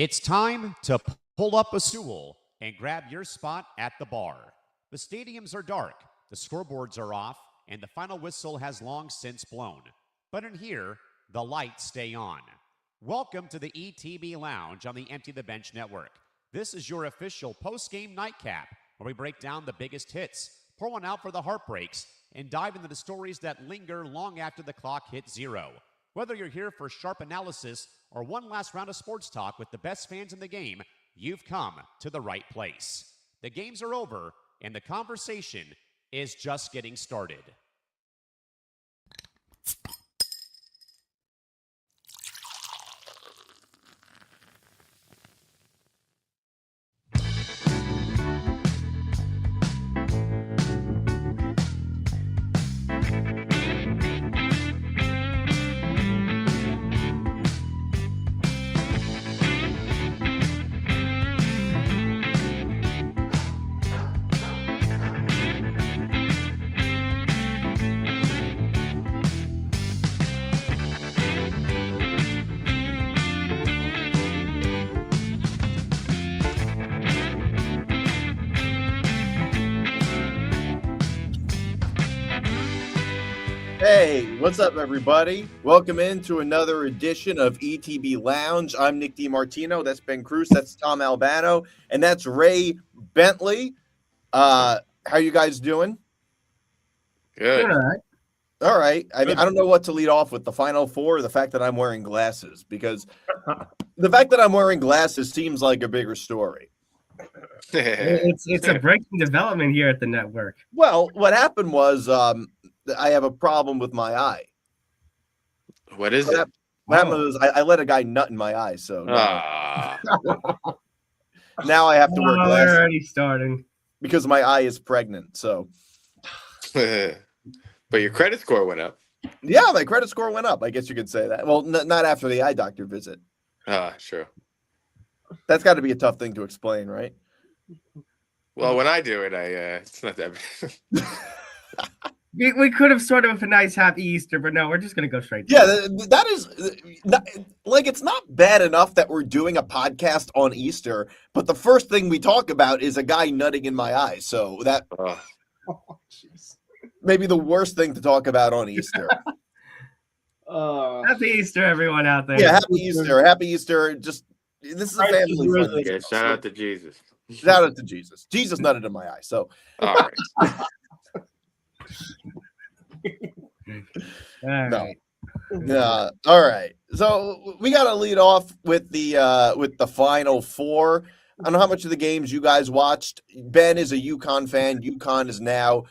It's time to pull up a stool and grab your spot at the bar. The stadiums are dark, the scoreboards are off, and the final whistle has long since blown. But in here, the lights stay on. Welcome to the ETB Lounge on the Empty the Bench Network. This is your official post-game nightcap, where we break down the biggest hits, pour one out for the heartbreaks, and dive into the stories that linger long after the clock hits zero. Whether you're here for sharp analysis or one last round of sports talk with the best fans in the game, you've come to the right place. The games are over, and the conversation is just getting started. Hey, what's up, everybody? Welcome into another edition of ETB Lounge. I'm Nick DiMartino. That's Ben Kruse. That's Tom Albano. And that's Ray Bentley. How you guys doing? Good. All right. I mean, I don't know what to lead off with, the Final Four or the fact that I'm wearing glasses, because the fact that I'm wearing glasses seems like a bigger story. It's a breaking development here at the network. Well, what happened was I have a problem with my eye. What is it? What happened was I let a guy nut in my eye, so now I have to wear glasses. We're already starting. Because my eye is pregnant, so. But your credit score went up. Yeah, my credit score went up. I guess you could say that. Well, not after the eye doctor visit. Sure. That's got to be a tough thing to explain, right? Well, when I do it, it's not that bad. We could have started with a nice happy Easter, but no, we're just going to go straight. Yeah, that is like, it's not bad enough that we're doing a podcast on Easter, but the first thing we talk about is a guy nutting in my eye. So that maybe the worst thing to talk about on Easter. Happy Easter, everyone out there. Yeah, happy Easter. Happy Easter. Just, this is a family friendly. Yeah, shout out to Jesus. Shout out to Jesus. Jesus nutted in my eye. So, all right. No. Yeah. All right. So we got to lead off with the Final Four. I don't know how much of the games you guys watched. Ben is a UConn fan. UConn is now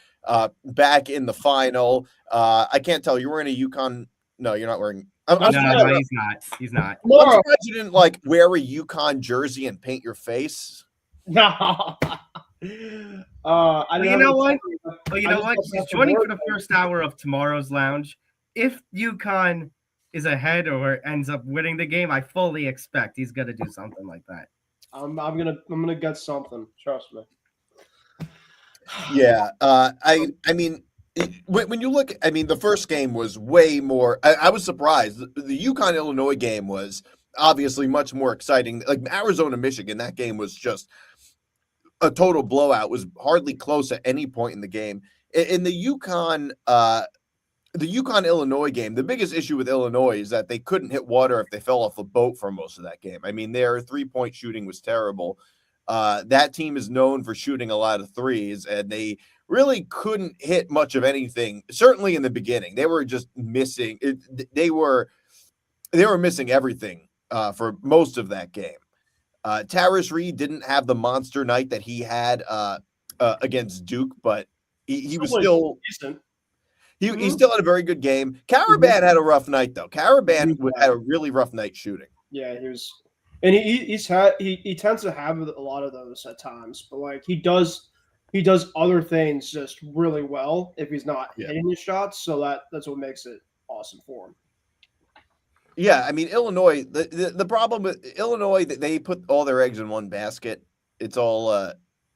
back in the final. I can't tell. You're wearing a UConn. No, you're not wearing. No, he's not. He's not. I'm surprised you didn't wear a UConn jersey and paint your face. No. You know what? Just joining for the first hour of tomorrow's lounge. If UConn is ahead or ends up winning the game, I fully expect he's gonna do something like that. I'm gonna get something. Trust me. Yeah. I mean, when you look, I mean, the first game was way more. I was surprised. The UConn Illinois game was obviously much more exciting. Like Arizona Michigan, that game was just a total blowout. Was hardly close at any point in the game. In the UConn Illinois game, the biggest issue with Illinois is that they couldn't hit water if they fell off a boat for most of that game. I mean, their 3-point shooting was terrible. That team is known for shooting a lot of threes, and they really couldn't hit much of anything. Certainly in the beginning, they were just missing. They were missing everything for most of that game. Tyrus Reed didn't have the monster night that he had against Duke, but he was still decent. He still had a very good game. Caravan had a rough night, though. Caravan had a really rough night shooting. Yeah, he was, and he tends to have a lot of those at times, but he does other things just really well if he's not hitting his shots. So that's what makes it awesome for him. Yeah, I mean, Illinois, the problem with Illinois, they put all their eggs in one basket. It's all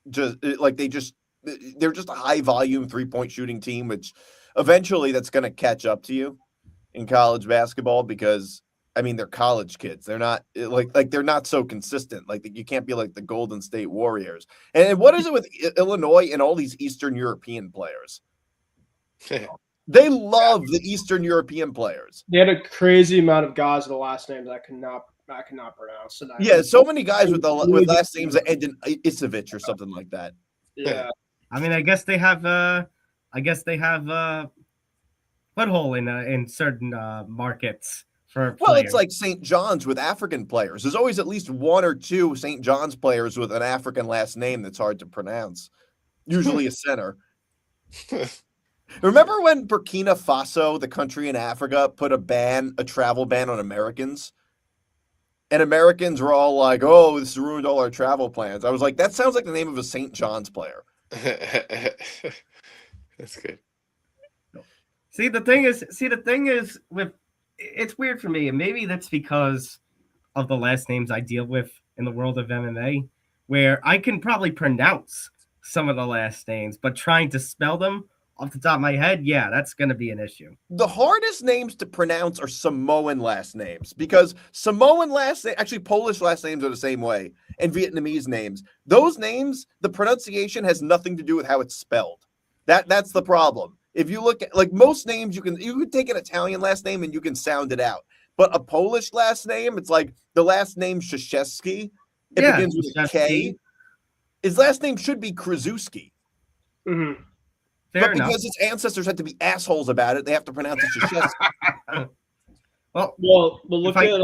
they're just a high volume 3-point shooting team, which eventually that's going to catch up to you in college basketball, because I mean, they're college kids. They're not like they're not so consistent. Like you can't be like the Golden State Warriors. And what is it with Illinois and all these Eastern European players? They love the Eastern European players. They had a crazy amount of guys with the last names I cannot pronounce. Yeah, so many guys with last names that end in Isevich or something like that. Yeah, I mean, I guess they have foothold in certain markets for Well, players. it's like St. John's with African players. There's always at least one or two St. John's players with an African last name that's hard to pronounce. Usually a center. Remember when Burkina Faso, the country in Africa, put a travel ban on Americans? And Americans were all like, oh, this ruined all our travel plans. I was like, that sounds like the name of a St. John's player. That's good. See, the thing is with it's weird for me, and maybe that's because of the last names I deal with in the world of MMA, where I can probably pronounce some of the last names, but trying to spell them off the top of my head, yeah, that's going to be an issue. The hardest names to pronounce are Samoan last names because actually Polish last names are the same way, and Vietnamese names. Those names, the pronunciation has nothing to do with how it's spelled. That's the problem. If you look at like most names, you can take an Italian last name and you can sound it out. But a Polish last name, it's like the last name Krzyzewski. It begins with a K. His last name should be Kruzewski. mm-hmm. But because his ancestors had to be assholes about it, they have to pronounce it Krzyzewski. Well, look at a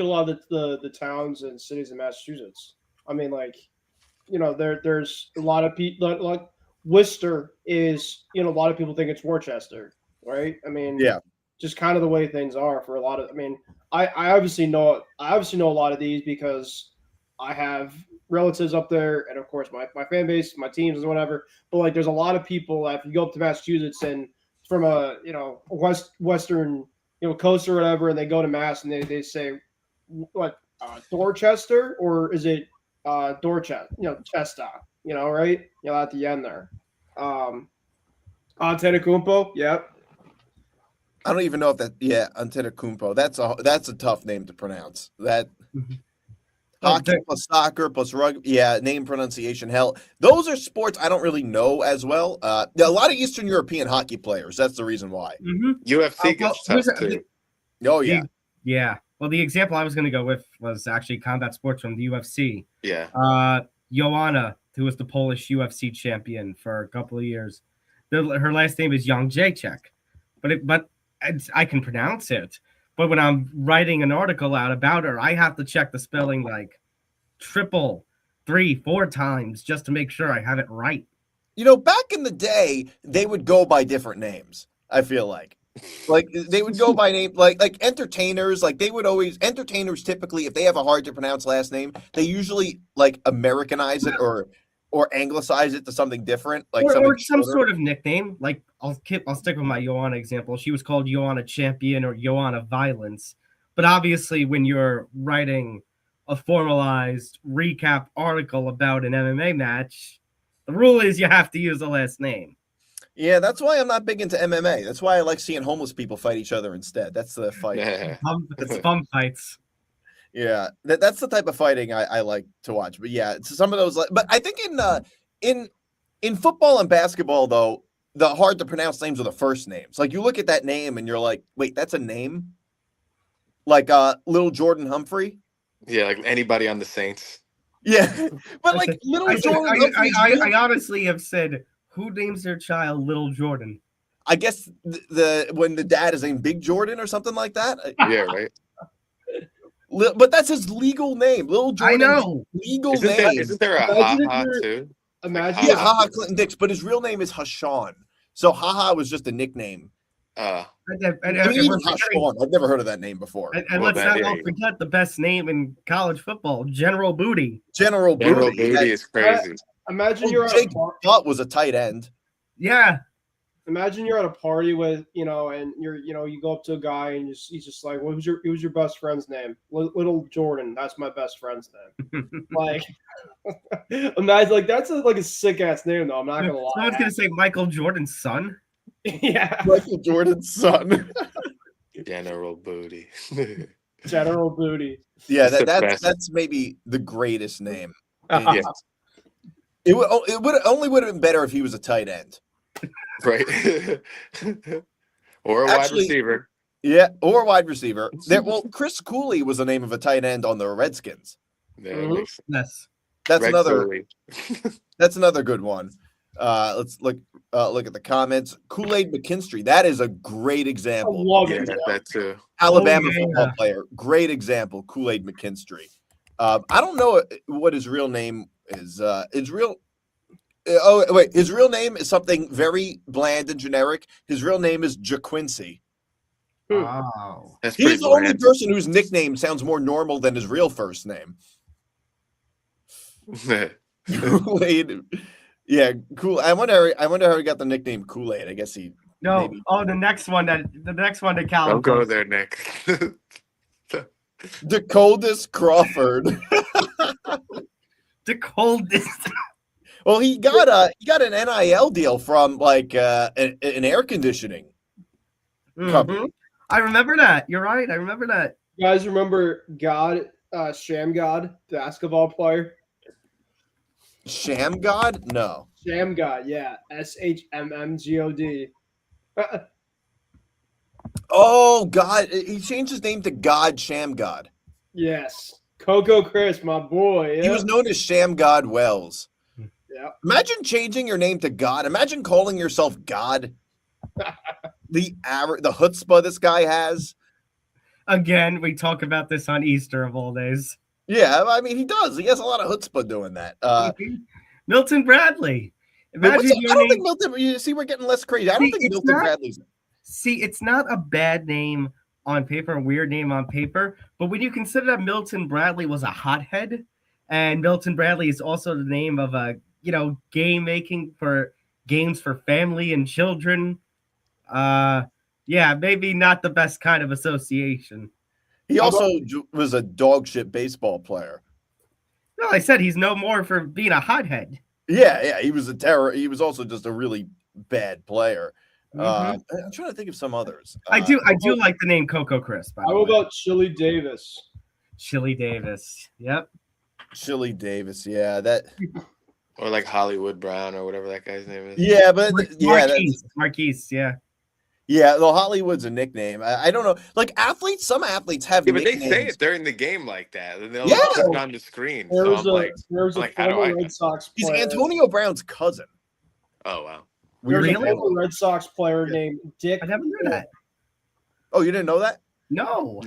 lot of the towns and cities in Massachusetts. I mean, like, you know, there's a lot of people like Worcester is, you know, a lot of people think it's Worcester, right? I mean, yeah, just kind of the way things are for a lot of. I mean, I obviously know a lot of these because I have relatives up there, and of course my fan base, my teams, and whatever. But like, there's a lot of people that if you go up to Massachusetts and from a western coast or whatever, and they go to Mass and they say what Dorchester, or is it Dorchester? Chester. Right? At the end there. Antetokounmpo, yep. I don't even know if that. Yeah, Antetokounmpo. That's a tough name to pronounce. That hockey plus soccer plus rugby. Yeah, name pronunciation. Hell, those are sports I don't really know as well. A lot of Eastern European hockey players. That's the reason why. Mm-hmm. UFC gets tough too. Oh yeah. Yeah. Well, the example I was going to go with was actually combat sports from the UFC. Yeah. Joanna, who was the Polish UFC champion for a couple of years. Her last name is Jędrzejczyk, but I can pronounce it. But when I'm writing an article out about her, I have to check the spelling like 3-4 times just to make sure I have it right. Back in the day, they would go by different names. I feel like they would go by name, like entertainers. Like entertainers typically, if they have a hard to pronounce last name, they usually like Americanize it or anglicize it to something different, like or some sort of nickname. Like I'll stick with my Joanna example. She was called Joanna Champion or Joanna Violence. But obviously, when you're writing a formalized recap article about an MMA match, the rule is you have to use the last name. Yeah, that's why I'm not big into MMA. That's why I like seeing homeless people fight each other instead. That's the fight. It's fun fights. Yeah, that's the type of fighting I like to watch. But yeah, some of those. But I think in football and basketball, though, the hard to pronounce names are the first names. Like you look at that name and you're like, wait, that's a name? Like Little Jordan Humphrey? Yeah, like anybody on the Saints. Yeah, but like Little Jordan. I honestly have said, who names their child Little Jordan? I guess when the dad is named Big Jordan or something like that. Yeah, right. But that's his legal name, Little Jordan. I know. Legal name. Isn't there a Ha-Ha too? Imagine. Yeah, Ha-Ha Clinton Dix, but his real name is Hashan. So Ha-Ha was just a nickname. And even Hashan. I've never heard of that name before. And let's not forget the best name in college football, General Booty. General Booty is crazy. Imagine you're Jake Butt was a tight end. Yeah. Imagine you're at a party with, and you go up to a guy and he's just like, what was your best friend's name? Little Jordan. That's my best friend's name. Like, imagine, like, that's a sick ass name though. I'm not gonna lie. Someone's gonna say Michael Jordan's son. Yeah, Michael Jordan's son. General Booty. General Booty. Yeah, It's the that's best. maybe the greatest name. Yeah. It would have been better if he was a tight end. Right. Or a wide Actually, receiver. Yeah, or wide receiver. Well, Chris Cooley was the name of a tight end on the Redskins. Yeah, that makes sense. Yes. That's Red another. Cooley. That's another good one. Let's look at the comments. Kool-Aid McKinstry. That is a great I example. love Yeah, it. that too. Alabama yeah. football player. Great example. Kool-Aid McKinstry. I don't know what his real name is. His real name is something very bland and generic. His real name is JaQuincy. Wow. That's pretty He's the only bland. person whose nickname sounds more normal than his real first name. Kool-Aid. Yeah, cool. I wonder how he got the nickname Kool-Aid. I guess he No. maybe. Oh, the next one that Callum. Don't go posted. there, Nick. Dakotas Crawford. The coldest. Well, he got an NIL deal from like an air conditioning company. Mhm. I remember that. You're right. I remember that. You guys remember God, Sham God, basketball player? Sham God? No. Sham God, yeah. SHMMGOD. Oh God, he changed his name to God Sham God. Yes. Coco Chris, my boy. He Yeah. was known as Sham God Wells. Yeah. Imagine changing your name to God. Imagine calling yourself God. The chutzpah this guy has. Again, we talk about this on Easter of all days. Yeah, I mean he does. He has a lot of chutzpah doing that. Milton Bradley. Imagine I your don't name. think Milton. You see, we're getting less crazy. I don't See, think it's Milton not- Bradley's. See, it's not a bad name on paper, a weird name on paper, but when you consider that Milton Bradley was a hothead, and Milton Bradley is also the name of a game making for games for family and children, yeah, maybe not the best kind of association. He also was a dog shit baseball player. No, I said he's no more for being a hothead. Yeah, he was a terror. He was also just a really bad player. Mhm. I'm trying to think of some others. I do like the name Coco Chris. By the How way. about Chili Davis? Chili Davis? Yep. Chili Davis. Yeah, that. Or like Hollywood Brown or whatever that guy's name is. Yeah, but Marquise, yeah. Yeah, well, Hollywood's a nickname. I don't know. Like athletes, some athletes have Yeah, but nicknames. they say it during the game like that, and they'll Yeah. put it on the screen. So There's I'm like, a how do I? former Red Sox He's player. Antonio Brown's cousin. Oh wow. There's Really? a former Red Sox player named Dick. I never knew that. Oh, you didn't know that? No.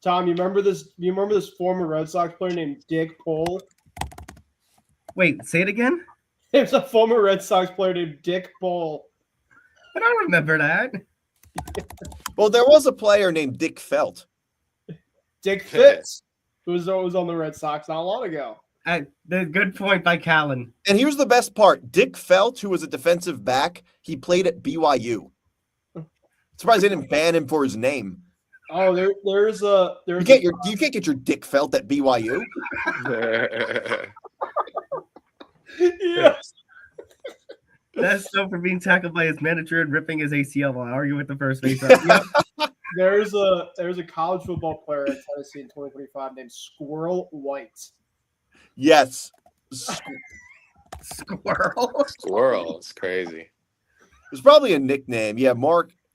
Tom, you remember this? You remember this former Red Sox player named Dick Pole? Wait, say it again. There's a former Red Sox player named Dick Pole. I don't remember that. Well, there was a player named Dick Felt. Dick Fitz, who was on the Red Sox not long ago. The good point by Callan. And here's the best part. Dick Felt, who was a defensive back, he played at BYU. Surprised they didn't ban him for his name. Oh, there's You can't get your Dick Felt at BYU. Yes. That's so for being tackled by his manager and ripping his ACL while arguing with the first baseman. Yep. There's a college football player at Tennessee in 2025 named Squirrel White. Yes. Squirrel. Squirrel. It's crazy. It's probably a nickname. Yeah,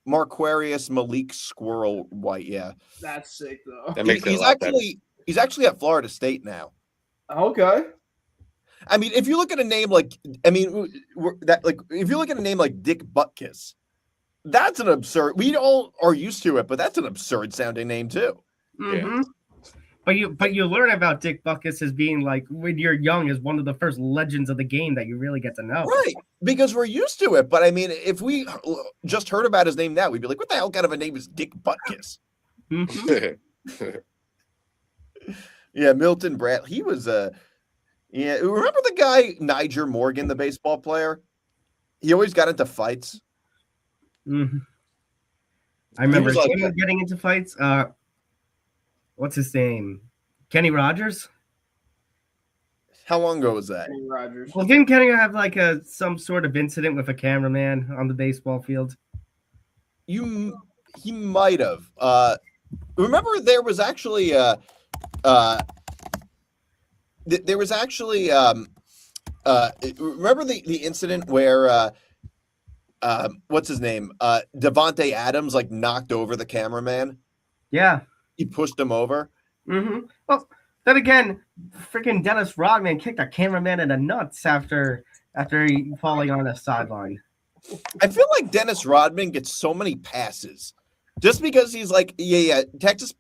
Marquarius Malik Squirrel White. Yeah. That's sick though. That makes it a lot better. He's actually at Florida State now. Okay. I mean, if you look at a name like, if you look at a name like Dick Buttkiss, that's an absurd. We all are used to it, but that's an absurd sounding name too. Mm-hmm. But you learn about Dick Buckus as being like when you're young as one of the first legends of the game that you really get to know. Right, because we're used to it. But I mean, if we just heard about his name now, we'd be like, "What the hell kind of a name is Dick Buttkiss?" Mm-hmm. Yeah, Milton Brad. He was yeah. Remember the guy Niger Morgan, the baseball player? He always got into fights. Mm-hmm. I remember He was like him getting into fights. What's his name? Kenny Rogers. How long ago was that? Kenny Rogers. Well, didn't Kenny have like some sort of incident with a cameraman on the baseball field? He might have. Remember, there was actually remember the incident where what's his name? Devontae Adams like knocked over the cameraman. Yeah. He pushed him over. Mm-hmm. Well, then again, freaking Dennis Rodman kicked a cameraman in the nuts after he falling on the sideline. I feel like Dennis Rodman gets so many passes just because he's like, Texas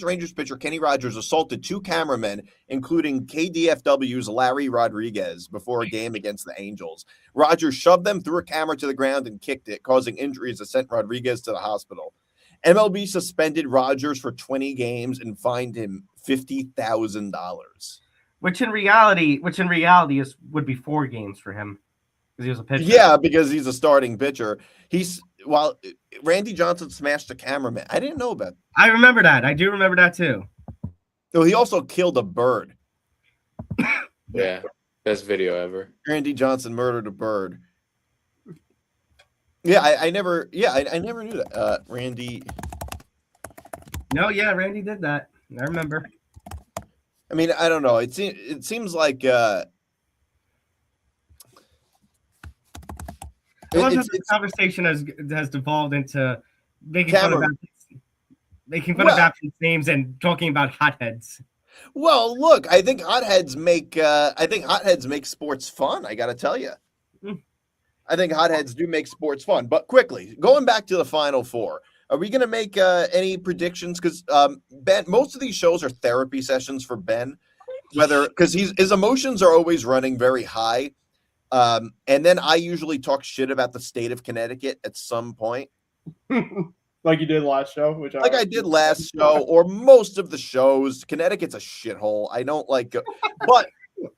Rangers pitcher Kenny Rogers assaulted 2 cameramen, including KDFW's Larry Rodriguez, before a game against the Angels. Rogers shoved them, threw a camera to the ground, and kicked it, causing injuries that sent Rodriguez to the hospital. MLB suspended Rogers for 20 games and fined him $50,000. Which in reality would be 4 games for him because he was a pitcher. Yeah, because he's a starting pitcher. While Randy Johnson smashed a cameraman. I didn't know about that. I remember that. I do remember that too. So he also killed a bird. Yeah, best video ever. Randy Johnson murdered a bird. Yeah, I never knew that. Randy. No, yeah, Randy did that. I remember. I mean, I don't know. It seems like I love how the conversation has devolved into making fun of athletes names and talking about hotheads. Well, look, I think hotheads make sports fun. I got to tell you. I think hotheads do make sports fun. But quickly, going back to the Final Four, are we going to make any predictions? Because Ben, most of these shows are therapy sessions for Ben, because his emotions are always running very high. And then I usually talk shit about the state of Connecticut at some point. Like you did last show? I did last show, or most of the shows. Connecticut's a shithole. I don't like it. But,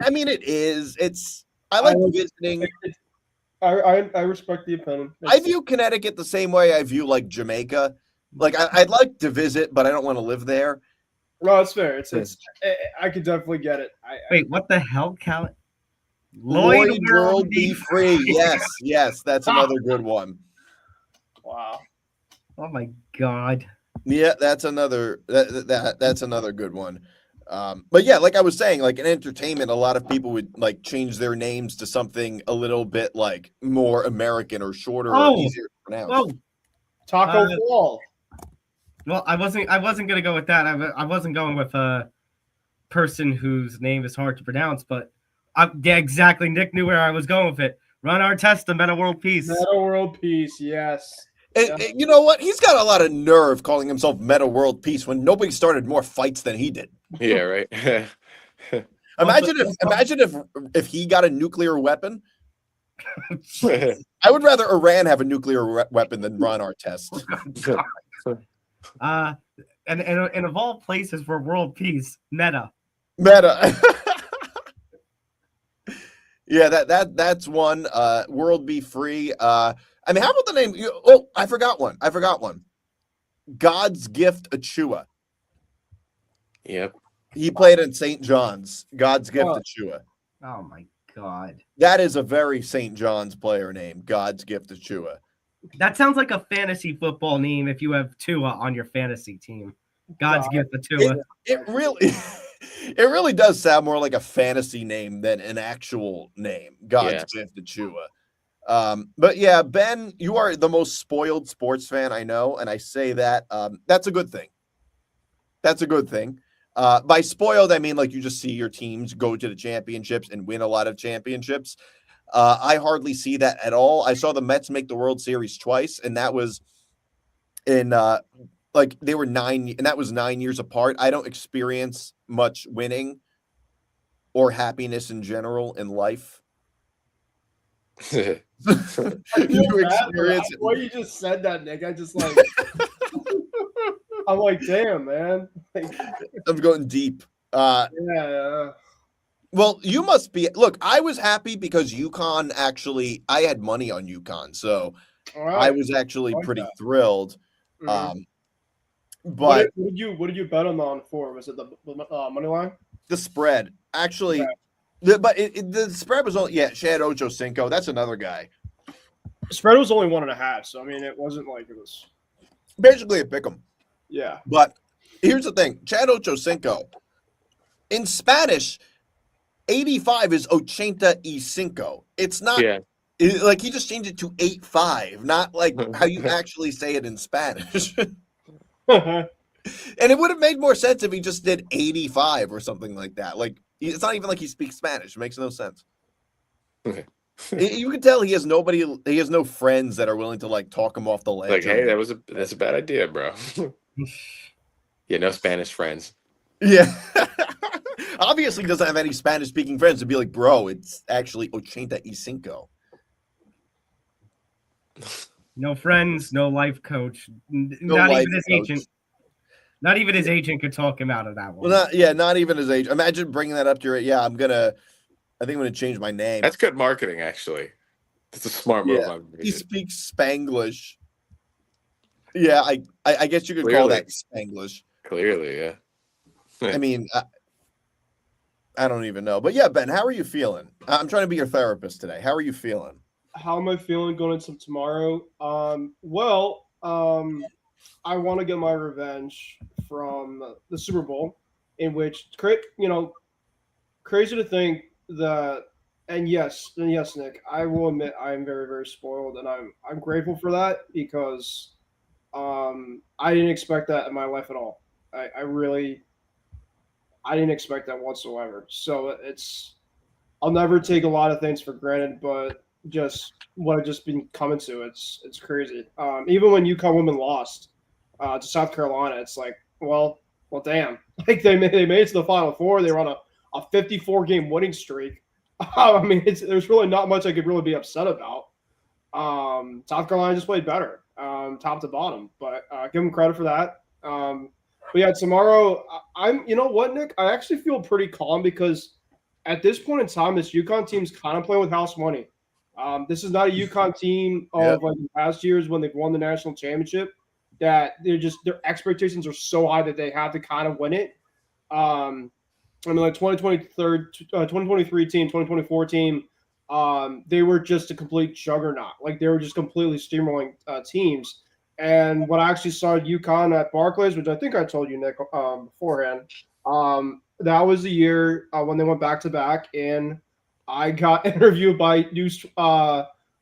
I mean, it is. I like visiting. I respect the opinion. I view Connecticut the same way I view, like, Jamaica. Like, I'd like to visit, but I don't want to live there. No, it's fair. I could definitely get it. Wait, what the hell, Cal? Lloyd World Be Free. Yes, that's another good one. Wow. Oh my God. Yeah, that's another that's another good one. But yeah, like I was saying, like in entertainment, a lot of people would like change their names to something a little bit like more American or shorter or easier to pronounce. Oh, Taco Fall. Well, I wasn't gonna go with that. I wasn't going with a person whose name is hard to pronounce, but yeah, exactly. Nick knew where I was going with it. Run our test, the Meta World Peace. Meta World Peace, yes. And you know what? He's got a lot of nerve calling himself Meta World Peace when nobody started more fights than he did. Yeah, right. Imagine if he got a nuclear weapon. I would rather Iran have a nuclear weapon than Ron Artest. And of all places for world peace, Meta. Yeah, that's one. World Be Free. I mean, how about the name? I forgot one. God's Gift Achua. Yep. He played in St. John's. God's Gift Achua. Oh my God. That is a very St. John's player name. God's Gift Achua. That sounds like a fantasy football name if you have Tua on your fantasy team. God's Gift Achua. It really does sound more like a fantasy name than an actual name. God's Gift Achua. But yeah, Ben, you are the most spoiled sports fan I know, and I say that that's a good thing. That's a good thing. By spoiled, I mean like you just see your teams go to the championships and win a lot of championships. I hardly see that at all. I saw the Mets make the World Series twice, and that was in like they were 9, and that was 9 years apart. I don't experience much winning or happiness in general in life. You experience what you just said that, Nick. I just like I'm like, damn, man. I'm going deep. Yeah. Well, you must be. Look, I was happy because UConn actually. I had money on UConn, so I was actually pretty thrilled. Mm-hmm. But what did you bet on for? Was it the money line? The spread, actually. Yeah. The spread was only Shad Ochocinco. That's another guy. The spread was only 1.5, so I mean it wasn't like it was. Basically a pick 'em. Yeah. But here's the thing. Chad Ochocinco. In Spanish, 85 is ochenta y cinco. It's not like he just changed it to 85, not like how you actually say it in Spanish. And it would have made more sense if he just did 85 or something like that. Like, it's not even like he speaks Spanish. It makes no sense. You can tell he has no friends that are willing to like talk him off the ledge. Like, hey, that's a bad idea, bro. Yeah, no Spanish friends. Yeah. Obviously, he doesn't have any Spanish-speaking friends to be like, bro, it's actually ochenta y cinco. No friends, no life coach. Not even his agent. Not even his agent could talk him out of that one. Well, not even his agent. Imagine bringing that up to your. Yeah, I think I'm gonna change my name. That's good marketing, actually. That's a smart move. Yeah, he speaks Spanglish. Yeah, I guess you could call that Spanglish. Clearly, yeah. I mean, I don't even know. But yeah, Ben, how are you feeling? I'm trying to be your therapist today. How are you feeling? How am I feeling going into tomorrow? I want to get my revenge from the Super Bowl, in which, crazy to think that, and yes, Nick, I will admit I am very, very spoiled, and I'm grateful for that because I didn't expect that in my life at all. I didn't expect that whatsoever. So I'll never take a lot of things for granted, but just what I've just been coming to, it's crazy. Even when UConn women lost to South Carolina, it's like, well, damn. Like they made it to the Final Four. They were on a 54-game winning streak. I mean, there's really not much I could really be upset about. South Carolina just played better, top to bottom, but give them credit for that. But yeah, tomorrow, you know what, Nick? I actually feel pretty calm because at this point in time, this UConn team's kind of playing with house money. This is not a UConn team of like the past years when they've won the national championship that their expectations are so high that they have to kind of win it. I mean, like 2023 team, 2024 team, they were just a complete juggernaut. Like they were just completely steamrolling teams. And when I actually saw UConn at Barclays, which I think I told you, Nick, beforehand, that was the year when they went back to back, and I got interviewed by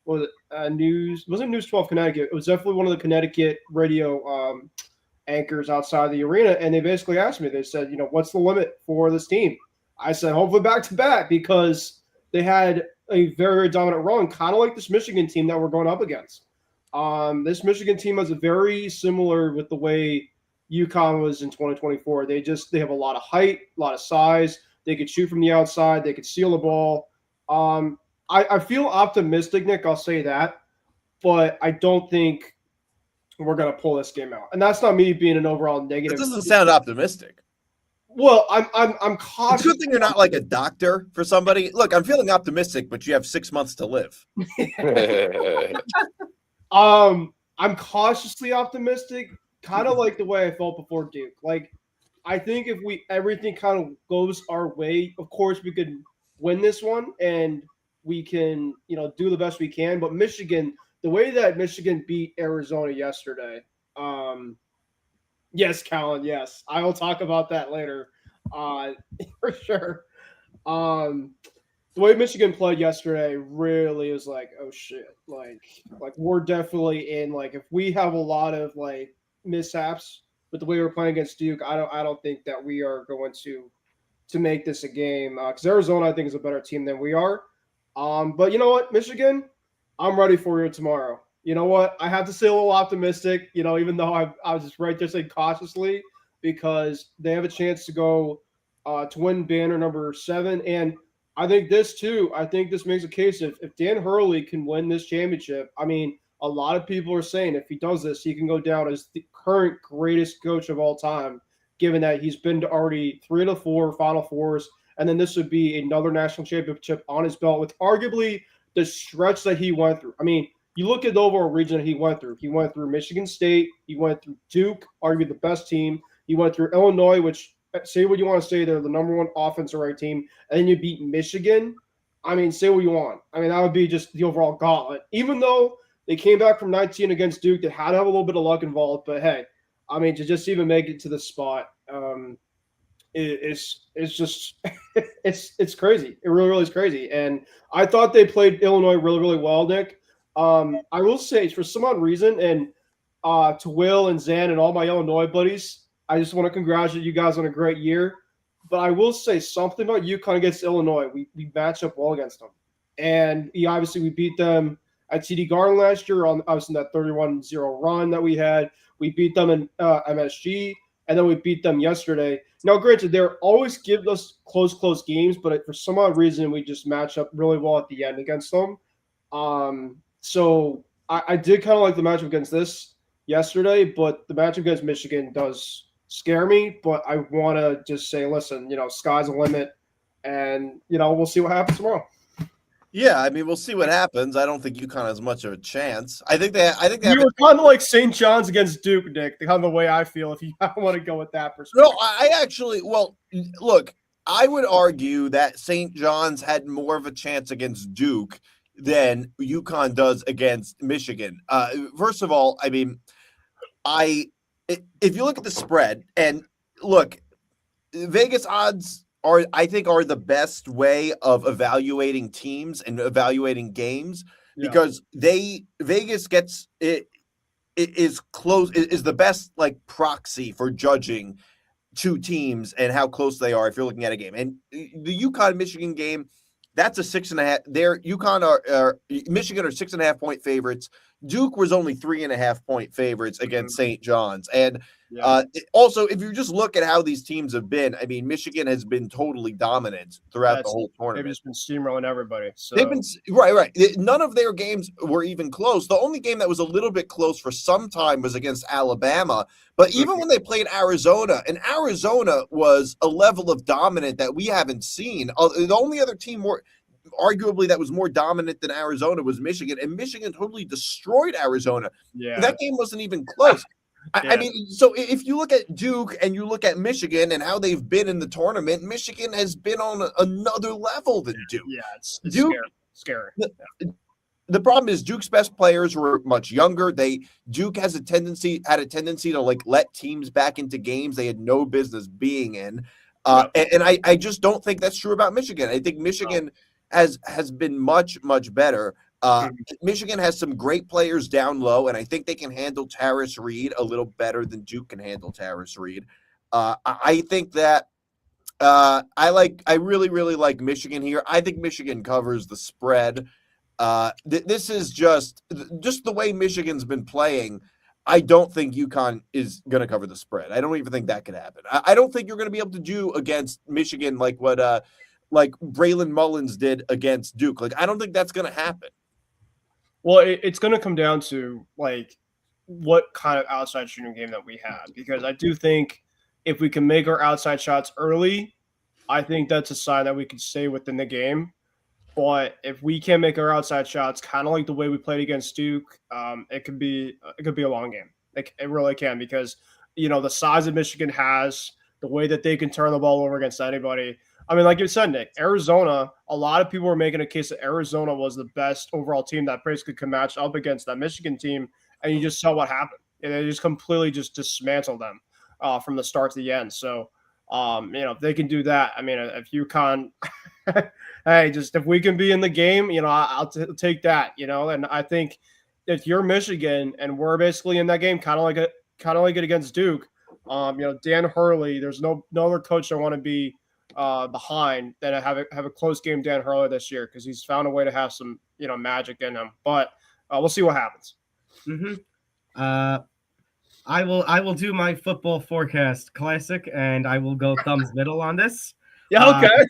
wasn't News 12 Connecticut. It was definitely one of the Connecticut radio anchors outside the arena, and they basically asked me. They said, what's the limit for this team? I said, hopefully back to back, because they had a very, very dominant run, kind of like this Michigan team that we're going up against. This Michigan team is very similar with the way UConn was in 2024. They have a lot of height, a lot of size. They could shoot from the outside. They could steal the ball. I feel optimistic, Nick. I'll say that, but I don't think we're gonna pull this game out. And that's not me being an overall negative. It doesn't sound optimistic. Well, I'm cautious. It's a good thing you're not like a doctor for somebody. Look, I'm feeling optimistic, but you have 6 months to live. I'm cautiously optimistic, kind of like the way I felt before Duke. Like, I think if everything kind of goes our way, of course we could win this one and we can, do the best we can. But Michigan, the way that Michigan beat Arizona yesterday, yes, Colin, yes, I will talk about that later, for sure. The way Michigan played yesterday really is like, oh shit, like we're definitely in. Like, if we have a lot of like mishaps with the way we're playing against Duke, I don't think that we are going to make this a game, because Arizona, I think, is a better team than we are. But you know what, Michigan, I'm ready for you tomorrow. You know what, I have to stay a little optimistic, even though I was just right there saying cautiously, because they have a chance to go to win banner number 7. And I think this makes a case if Dan Hurley can win this championship. I mean, a lot of people are saying if he does this, he can go down as the current greatest coach of all time, given that he's been to already 3 of the 4 Final Fours, and then this would be another national championship on his belt with arguably the stretch that he went through. I mean, you look at the overall region that he went through. He went through Michigan State. He went through Duke, arguably the best team. He went through Illinois, which, say what you want to say, they're the number 1 offensive ranked team, and then you beat Michigan. I mean, say what you want. I mean, that would be just the overall gauntlet. Even though They came back from 19 against Duke. They had to have a little bit of luck involved, but hey, I mean, to just even make it to the spot, it's just it's crazy. It really is crazy. And I thought they played Illinois really, really well, Nick. I will say, for some odd reason, and to Will and Zan and all my Illinois buddies, I just want to congratulate you guys on a great year. But I will say something about UConn against Illinois. We match up well against them. And we beat them at TD Garden last year on obviously that 31-0 run that we had. We beat them in MSG, and then we beat them yesterday. Now, granted, they're always give us close games, but for some odd reason, we just match up really well at the end against them. So I did kind of like the matchup against this yesterday, but the matchup against Michigan does scare me. But I want to just say, listen, sky's the limit, and we'll see what happens tomorrow. Yeah, I mean, we'll see what happens. I don't think UConn has much of a chance. I think they we were kind of like St. John's against Duke, Nick. Kind of the way I feel. If you want to go with that perspective. No, look, I would argue that St. John's had more of a chance against Duke than UConn does against Michigan. First of all, I mean, if you look at the spread and look, Vegas odds are the best way of evaluating teams and evaluating games because Vegas gets it is the best like proxy for judging two teams and how close they are if you're looking at a game. And the UConn Michigan game, that's a 6.5. There, UConn are Michigan are 6.5 point favorites. Duke was only 3.5 point favorites against St. John's. And also, if you just look at how these teams have been, I mean, Michigan has been totally dominant throughout the whole tournament. They've just been steamrolling everybody. So. They've been right. None of their games were even close. The only game that was a little bit close for some time was against Alabama. But even when they played Arizona, and Arizona was a level of dominant that we haven't seen. The only other team arguably that was more dominant than Arizona was Michigan, and Michigan totally destroyed Arizona. Yeah, that game wasn't even close. I mean, so if you look at Duke and you look at Michigan and how they've been in the tournament, Michigan has been on another level than Duke. Yeah, it's Duke, scary. The problem is Duke's best players were much younger. Duke had a tendency to like let teams back into games they had no business being in. And I just don't think that's true about Michigan. I think Michigan has been much better. Michigan has some great players down low, and I think they can handle Tarris Reed a little better than Duke can handle Tarris Reed. I think that I really like Michigan here. I think Michigan covers the spread. This is just the way Michigan's been playing. I don't think UConn is going to cover the spread. I don't even think that could happen. I don't think you're going to be able to do against Michigan like what like Braylon Mullins did against Duke. Like, I don't think that's going to happen. Well, it's going to come down to like what kind of outside shooting game that we have, because I do think if we can make our outside shots early, I think that's a sign that we can stay within the game. But if we can't make our outside shots, kind of like the way we played against Duke, it could be a long game. It really can, because the size that Michigan has, the way that they can turn the ball over against anybody. I mean, like you said, Nick, Arizona, a lot of people were making a case that Arizona was the best overall team that basically could match up against that Michigan team, and you just saw what happened. And they just completely just dismantled them from the start to the end. So, if they can do that, I mean, if UConn, hey, just if we can be in the game, I'll take that, And I think if you're Michigan and we're basically in that game, kind of like it against Duke, Dan Hurley, there's no other coach I want to be behind that have a close game Dan Hurley this year, because he's found a way to have some magic in him. But we'll see what happens. I will do my football forecast classic, and I will go thumbs middle on this. Yeah, okay.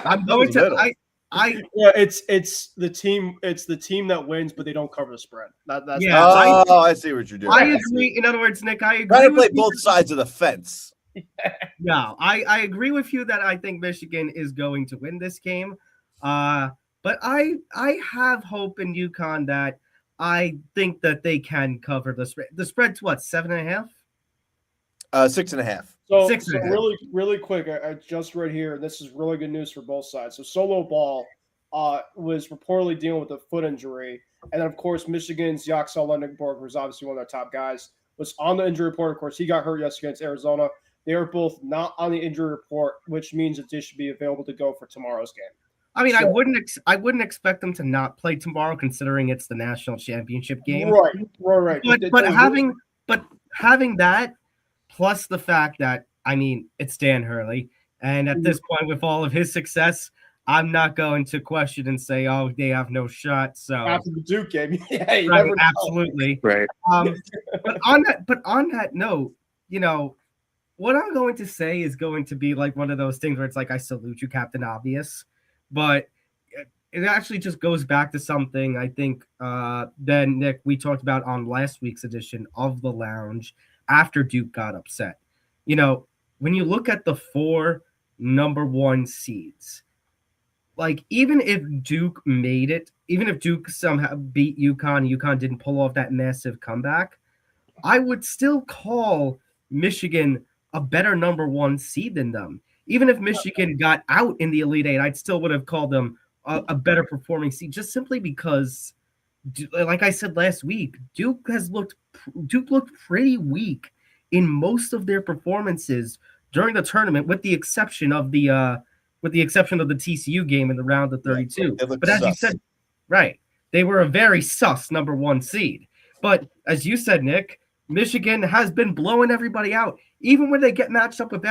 I'm going to. It's the team. It's the team that wins, but they don't cover the spread. I see what you're doing. I agree. In other words, Nick, I agree. Try to play both sides of the fence. Yeah, I agree with you that I think Michigan is going to win this game. But I have hope in UConn that I think that they can cover the spread. The spread's what, 7.5? 6.5. So really quick, I just right here, this is really good news for both sides. So Solo Ball was reportedly dealing with a foot injury. And then, of course, Michigan's Yaxel Lendenborg, who's obviously one of their top guys, was on the injury report. Of course, he got hurt yesterday against Arizona. They are both not on the injury report, which means that they should be available to go for tomorrow's game. I mean, I wouldn't expect them to not play tomorrow, considering it's the national championship game. Right. But having that, plus the fact that, I mean, it's Dan Hurley, and at this point, with all of his success, I'm not going to question and say, "Oh, they have no shot." So after the Duke game, right, absolutely, right. But on that note, you know, what I'm going to say is going to be like one of those things where it's like, I salute you, Captain Obvious, but it actually just goes back to something I think then Nick, we talked about on last week's edition of the Lounge after Duke got upset. You know, when you look at the 4 number 1 seeds, like even if Duke made it, even if Duke somehow beat UConn didn't pull off that massive comeback, I would still call Michigan a better number 1 seed than them. Even if Michigan got out in the Elite Eight, I'd still would have called them a better performing seed, just simply because, like I said last week, Duke looked pretty weak in most of their performances during the tournament, with the exception of the TCU game in the round of 32. Yeah, but as you said, right, they were a very sus number 1 seed. But as you said, Nick, Michigan has been blowing everybody out, even when they get matched up with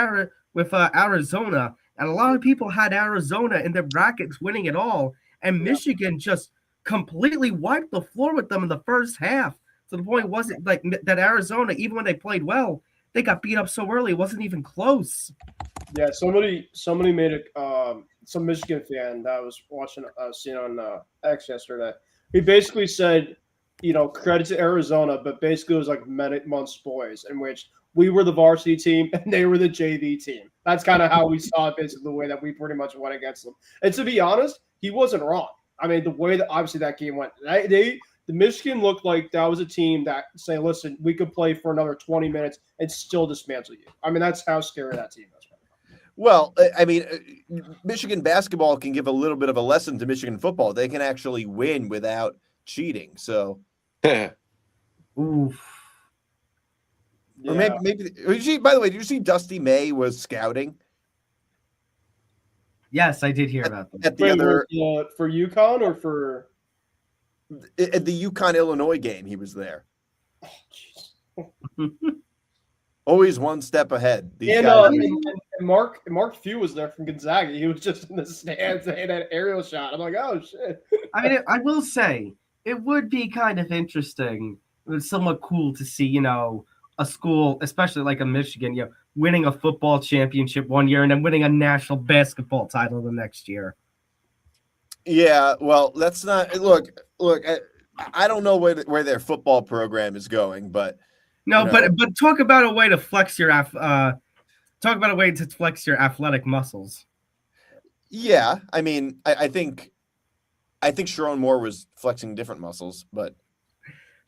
Arizona. And a lot of people had Arizona in their brackets winning it all. And Michigan just completely wiped the floor with them in the first half. To the point, it wasn't like that Arizona, even when they played well, they got beat up so early, it wasn't even close. Yeah, somebody made it. Some Michigan fan that I was watching, seen on X yesterday. He basically said, you know, credit to Arizona, but basically it was like months boys, in which we were the varsity team and they were the JV team. That's kind of how we saw it, basically the way that we pretty much went against them. And to be honest, he wasn't wrong. I mean, the way that obviously that game went, the Michigan looked like that was a team that say, listen, we could play for another 20 minutes and still dismantle you. I mean, that's how scary that team is. Well, I mean, Michigan basketball can give a little bit of a lesson to Michigan football. They can actually win without cheating. So, oof. Or maybe. By the way, did you see Dusty May was scouting? Yes, I did hear about that. At the other for UConn or for at the UConn Illinois game, he was there. Oh, Always one step ahead. And Mark Few was there from Gonzaga. He was just in the stands and that aerial shot. I'm like, oh shit. I mean, I will say it would be kind of interesting. It was somewhat cool to see, you know, a school, especially like a Michigan, you know, winning a football championship one year and then winning a national basketball title the next year. Yeah, well, that's not look. I don't know where their football program is going, but no, but talk about a way to flex your athletic muscles. Yeah, I mean, I think Sharon Moore was flexing different muscles, but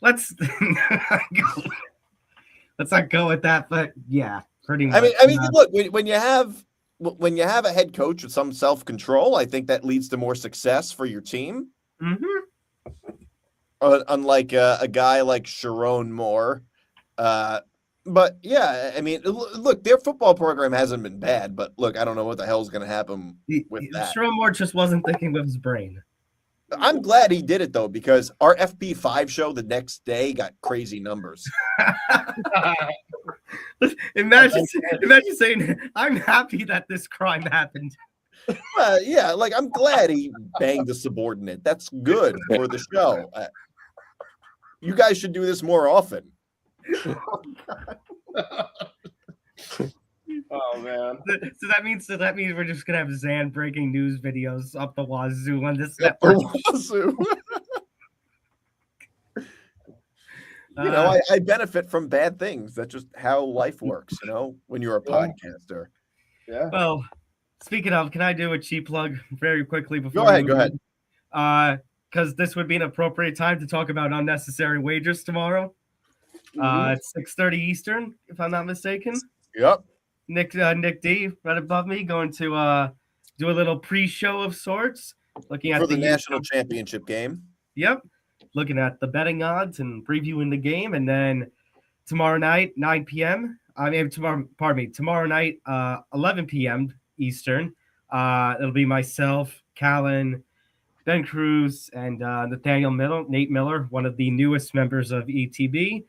let's not go with that. But yeah, pretty much. I mean, look, when you have a head coach with some self-control, I think that leads to more success for your team. Mm-hmm. Unlike a guy like Sharon Moore. But yeah, I mean, look, their football program hasn't been bad, but look, I don't know what the hell is going to happen with that. Sharon Moore just wasn't thinking with his brain. I'm glad he did it though, because our FP5 show the next day got crazy numbers. Imagine saying, "I'm happy that this crime happened." Yeah, like I'm glad he banged the subordinate. That's good for the show. You guys should do this more often. Oh man! So that means we're just gonna have Zan breaking news videos up the wazoo on this Up network. the wazoo. You know, I benefit from bad things. That's just how life works. You know, when you're a podcaster. Yeah. Well, speaking of, can I do a cheap plug very quickly before? Go ahead. Because this would be an appropriate time to talk about unnecessary wagers tomorrow. It's 6:30 Eastern, if I'm not mistaken. Yep. Nick D, right above me, going to do a little pre-show of sorts. looking at for the national championship game. Yep. Looking at the betting odds and previewing the game. And then tomorrow night, 9 p.m. Tomorrow night, 11 p.m. Eastern. It'll be myself, Callan, Ben Kruse, and Nate Miller, one of the newest members of ETB,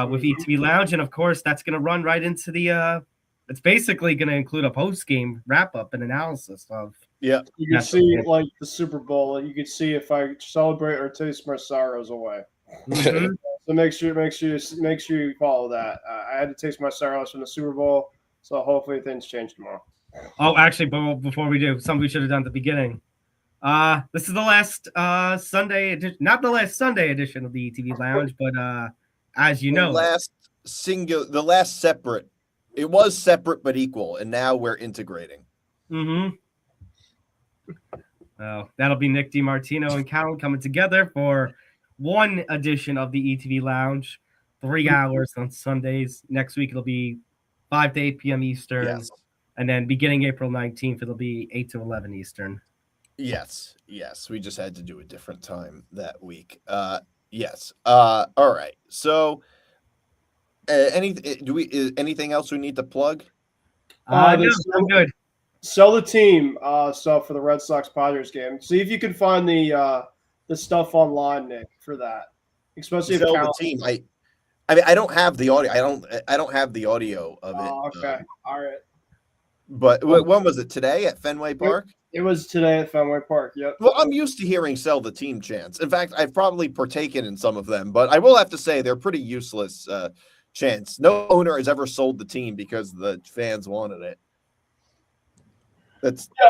with ETB Lounge. And of course, that's going to run right into the it's basically going to include a post-game wrap-up and analysis of. Yeah, you can see like the Super Bowl. You can see if I celebrate or taste my sorrows away. Mm-hmm. So make sure you follow that. I had to taste my sorrows from the Super Bowl, so hopefully things change tomorrow. Oh, actually, before we do, something we should have done at the beginning. This is the last Sunday edition, not the last Sunday edition of the ETV Lounge, but as you know, the last separate. It was separate but equal, and now we're integrating. Mm-hmm. Oh, that'll be Nick DiMartino and Callan coming together for one edition of the ETV Lounge, 3 hours on Sundays. Next week it'll be 5 to 8 p.m. Eastern, Yes. And then beginning April 19th it'll be 8 to 11 Eastern. Yes. We just had to do a different time that week. Yes. All right. So, anything else we need to plug? No, I'm good. Sell the team stuff for the Red Sox Padres game. See if you can find the stuff online, Nick, for that. Especially Sell the team. I mean, I don't have the audio. I don't have the audio of it. Oh, okay. All right. But when was it? Today at Fenway Park? It was today at Fenway Park. Yep. Well, I'm used to hearing sell the team chants. In fact, I've probably partaken in some of them, but I will have to say they're pretty useless chants. No owner has ever sold the team because the fans wanted it.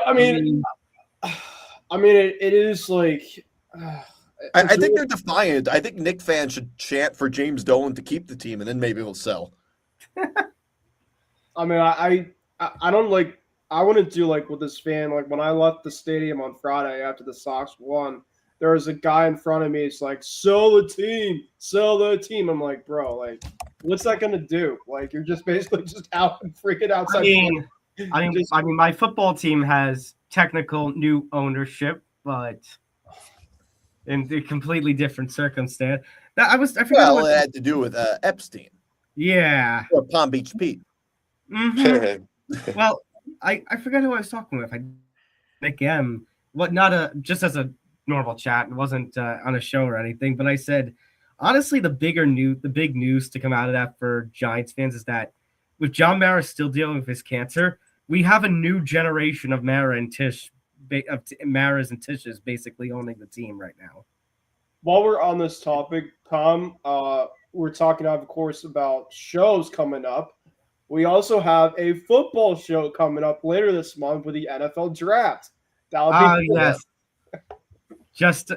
I mean, it is like. I think they're defiant. I think Knick fans should chant for James Dolan to keep the team, and then maybe he'll sell. I mean, I don't like. I wouldn't do like with this fan. Like when I left the stadium on Friday after the Sox won, there was a guy in front of me. It's like, sell the team. I'm like, bro, like, what's that gonna do? Like, you're just basically just out and freaking outside. I mean, my football team has technical new ownership, but in a completely different circumstance. It had to do with Epstein. Yeah. Or Palm Beach Pete. Mm-hmm. Well, I forgot who I was talking with. Nick M. Just as a normal chat. It wasn't on a show or anything, but I said, honestly, the big news to come out of that for Giants fans is that with John Mara still dealing with his cancer, we have a new generation of Maras and Tishes basically owning the team right now. While we're on this topic, Tom, we're talking, of course, about shows coming up. We also have a football show coming up later this month with the NFL Draft. That'll be cool. Yes. Just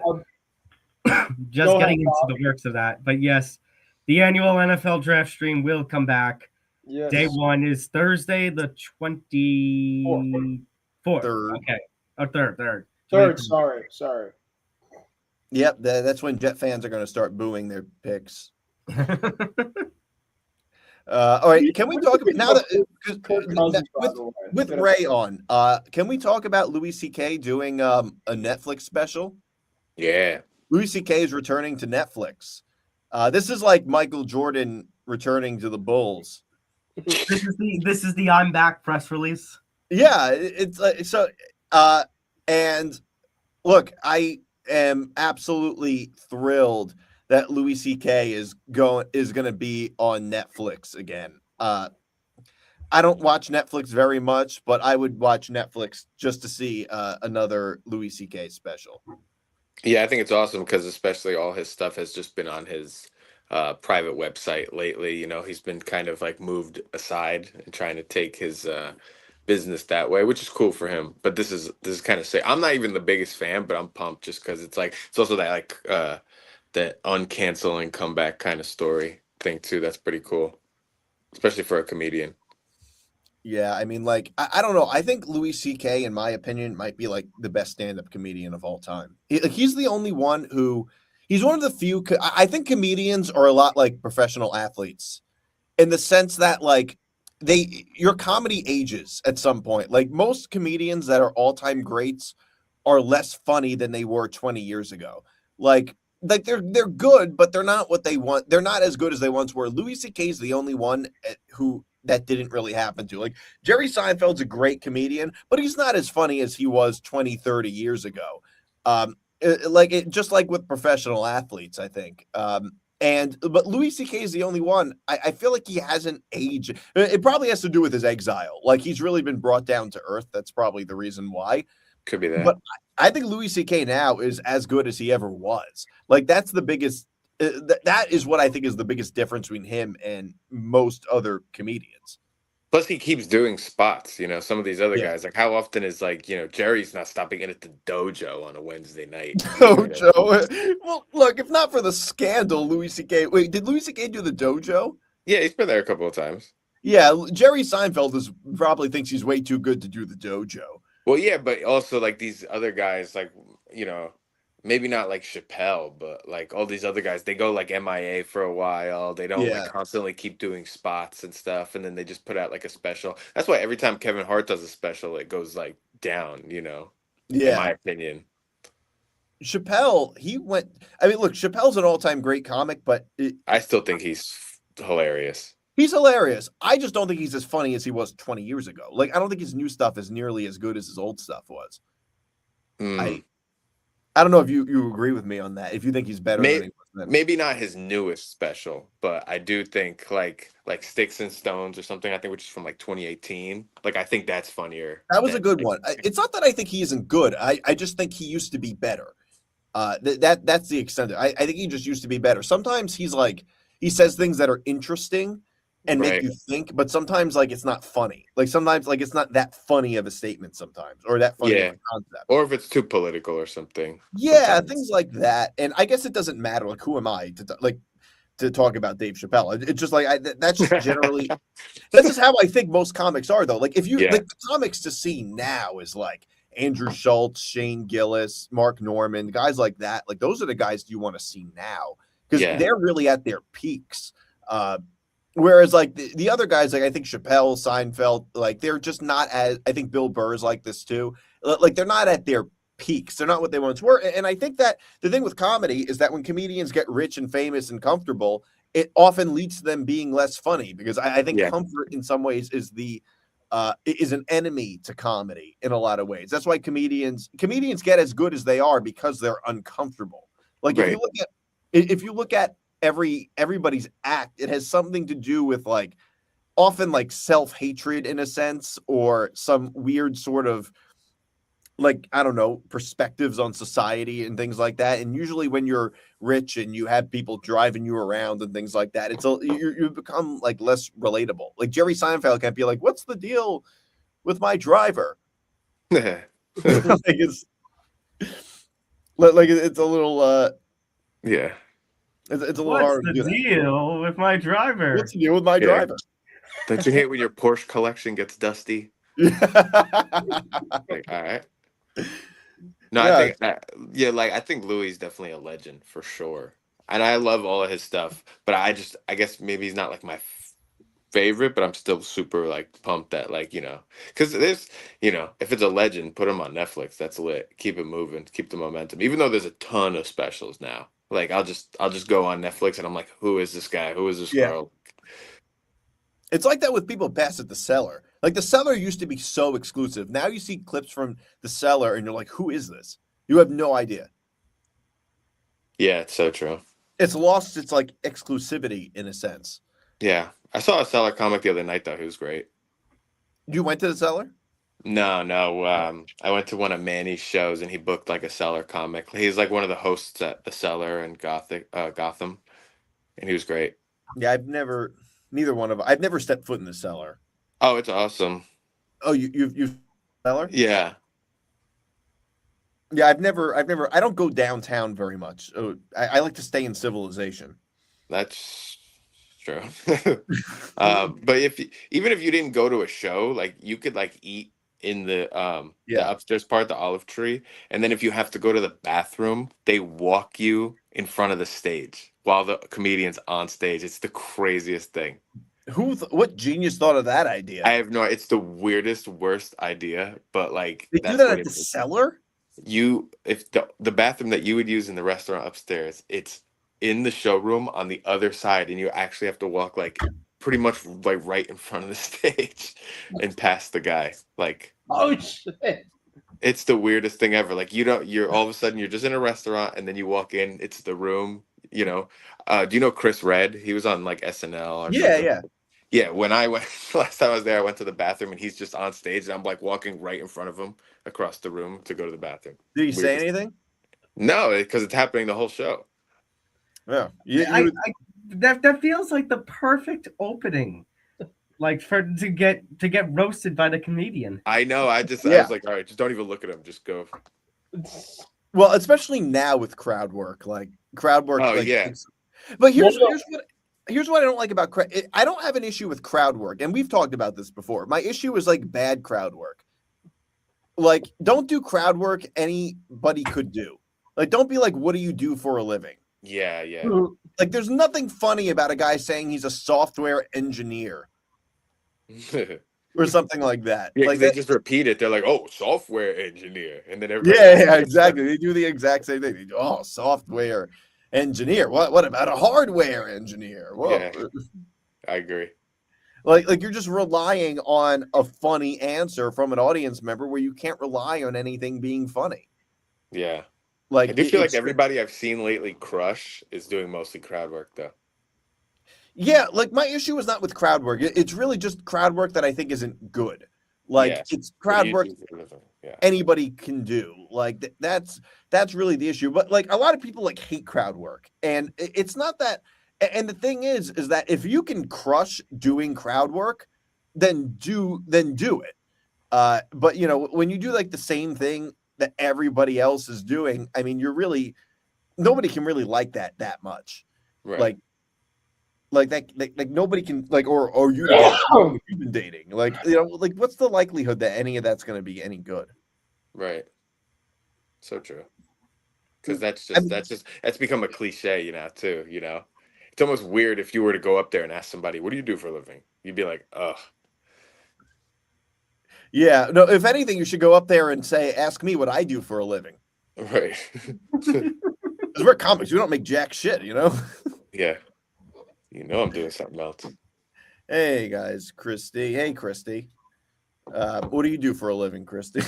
getting into the works of that. But yes, the annual NFL Draft stream will come back. Yes. Day one is Thursday, the 24th. Third. Okay. Oh, third. Sorry. Yep, that's when Jet fans are going to start booing their picks. All right, can we talk about now that with Ray on? Can we talk about Louis C.K. doing a Netflix special? Yeah, Louis C.K. is returning to Netflix. This is like Michael Jordan returning to the Bulls. This is the I'm back press release. Yeah, it's so. And look, I am absolutely thrilled that Louis C.K. is going to be on Netflix again. I don't watch Netflix very much, but I would watch Netflix just to see another Louis C.K. special. Yeah, I think it's awesome because especially all his stuff has just been on his private website lately. You know, he's been kind of like moved aside and trying to take his business that way, which is cool for him. But this is kind of sick. I'm not even the biggest fan, but I'm pumped just because it's also that like that uncancel and comeback kind of story thing too. That's pretty cool, especially for a comedian. Yeah, I mean, like, I don't know. I think Louis C.K., in my opinion, might be like the best stand-up comedian of all time. He's the only one he's one of the few. I think comedians are a lot like professional athletes in the sense that like your comedy ages at some point. Like most comedians that are all-time greats are less funny than they were 20 years ago. Like they're good, but they're not what they want. They're not as good as they once were. Louis C.K. is the only one who that didn't really happen to. Like Jerry Seinfeld's a great comedian, but he's not as funny as he was 20, 30 years ago. Just like with professional athletes, I think. But Louis C.K. is the only one. I feel like he hasn't aged. It probably has to do with his exile. Like he's really been brought down to earth. That's probably the reason why. Could be that. But I think Louis C.K. now is as good as he ever was. Like that's the biggest. That is what I think is the biggest difference between him and most other comedians. Plus, he keeps doing spots. Some of these other guys, like how often is Jerry's not stopping in at the dojo on a Wednesday night. Dojo. Well, look, if not for the scandal, Louis C.K. Wait, did Louis C.K. do the dojo? Yeah, he's been there a couple of times. Yeah, Jerry Seinfeld probably thinks he's way too good to do the dojo. Well, yeah, but also like these other guys, like maybe not like Chappelle, but like all these other guys, they go like MIA for a while. They don't like constantly keep doing spots and stuff, and then they just put out like a special. That's why every time Kevin Hart does a special, it goes like down. Yeah, in my opinion. Chappelle, look, Chappelle's an all-time great comic, but I still think he's hilarious. He's hilarious. I just don't think he's as funny as he was 20 years ago. Like, I don't think his new stuff is nearly as good as his old stuff was. I don't know if you agree with me on that. If you think he's better, maybe not his newest special, but I do think like Sticks and Stones or something. I think which is from like 2018. Like I think that's funnier. That was a good one. It's not that I think he isn't good. I just think he used to be better. That's the extent. I think he just used to be better. Sometimes he says things that are interesting and make you think, but sometimes like it's not funny. Like sometimes like it's not that funny of a statement sometimes, or that funny of a concept. Or if it's too political or something. Yeah, sometimes. Things like that. And I guess it doesn't matter. Like who am I to talk about Dave Chappelle? It's just like that's just generally that's just how I think most comics are though. Like if you like the comics to see now is like Andrew Schultz, Shane Gillis, Mark Norman, guys like that. Like those are the guys you want to see now because they're really at their peaks. Whereas like the other guys, like I think Chappelle, Seinfeld, like they're just not as, I think Bill Burr's like this too. Like they're not at their peaks. They're not what they once were. And I think that the thing with comedy is that when comedians get rich and famous and comfortable, it often leads to them being less funny because I think comfort in some ways is is an enemy to comedy in a lot of ways. That's why comedians get as good as they are because they're uncomfortable. Like if you look at everybody's act, it has something to do with like often like self-hatred in a sense or some weird sort of like I don't know perspectives on society and things like that. And usually when you're rich and you have people driving you around and things like that, you become like less relatable. Like Jerry Seinfeld can't be like, what's the deal with my driver? It's a little It's a little hard to do that. What's the deal with my driver? What's the deal with my driver? Don't you hate when your Porsche collection gets dusty? Like, all right. No, I think Louis is definitely a legend for sure. And I love all of his stuff, but I guess maybe he's not like my favorite, but I'm still super like pumped that like, because there's, if it's a legend, put him on Netflix. That's lit. Keep it moving, keep the momentum. Even though there's a ton of specials now. Like I'll just go on Netflix and I'm like, who is this guy? Who is this girl? It's like that with people past at The Cellar. Like The Cellar used to be so exclusive. Now you see clips from The Cellar and you're like, who is this? You have no idea. Yeah, it's so true. It's lost its like exclusivity in a sense. Yeah. I saw a Cellar comic the other night though. He was great. You went to The Cellar? No. I went to one of Manny's shows and he booked like a Cellar comic. He's like one of the hosts at The Cellar and Gotham. And he was great. Yeah, I've never stepped foot in The Cellar. Oh, it's awesome. Oh, you've Cellar? Yeah. Yeah, I don't go downtown very much. I like to stay in civilization. That's true. But even if you didn't go to a show, like you could like eat in the upstairs part, the olive tree, and then if you have to go to the bathroom, they walk you in front of the stage while the comedian's on stage. It's the craziest thing. What genius thought of that idea? I have no. It's the weirdest, worst idea, but like they do that at The Cellar. if the bathroom that you would use in the restaurant upstairs, it's in the showroom on the other side, and you actually have to walk like pretty much like right in front of the stage and past the guy. Like, Oh shit! it's the weirdest thing ever. Like you're all of a sudden you're just in a restaurant and then you walk in, it's the room, you know. Do you know Chris Red? He was on like SNL or Yeah, something. yeah. Yeah, when I went last time I was there, I went to the bathroom and he's just on stage and I'm like walking right in front of him across the room to go to the bathroom. Did he say Weirdest- anything? No, because it's happening the whole show. Yeah. That feels like the perfect opening, like to get roasted by the comedian. I know. I was like, all right, just don't even look at him. Just go. Well, especially now with crowd work, like crowd work. Oh, like, yeah. But here's what I don't like about crowd. I don't have an issue with crowd work, and we've talked about this before. My issue is like bad crowd work. Like, don't do crowd work anybody could do. Like, don't be like, what do you do for a living? Yeah, yeah. Like, there's nothing funny about a guy saying he's a software engineer or something like that. Yeah, like they just repeat it. They're like, "Oh, software engineer," and then everybody. yeah, exactly. They do the exact same thing. They do, oh, software engineer. What about a hardware engineer? Whoa. Yeah, I agree. Like you're just relying on a funny answer from an audience member where you can't rely on anything being funny. Yeah. Like I do feel like everybody I've seen lately crush is doing mostly crowd work though. Yeah, like my issue is not with crowd work. It's really just crowd work that I think isn't good. Like Yeah. it's crowd work Yeah. anybody can do. Like that's really the issue. But like a lot of people like hate crowd work, and it's not that. And the thing is that if you can crush doing crowd work, then do it. But you know, when you do like the same thing that everybody else is doing, I mean, nobody can really like that much. Right. Like that, like nobody can like, or you've been dating, like, you know, like what's the likelihood that any of that's going to be any good? Right. So true. Because that's become a cliche, you know, too. You know, it's almost weird if you were to go up there and ask somebody, "What do you do for a living?" You'd be like, "Ugh." Yeah, no. If anything, you should go up there and say, "Ask me what I do for a living." Right. Because we're comics, we don't make jack shit, you know. Yeah. You know, I'm doing something else. Hey guys, Christy. Hey, Christy. What do you do for a living, Christy?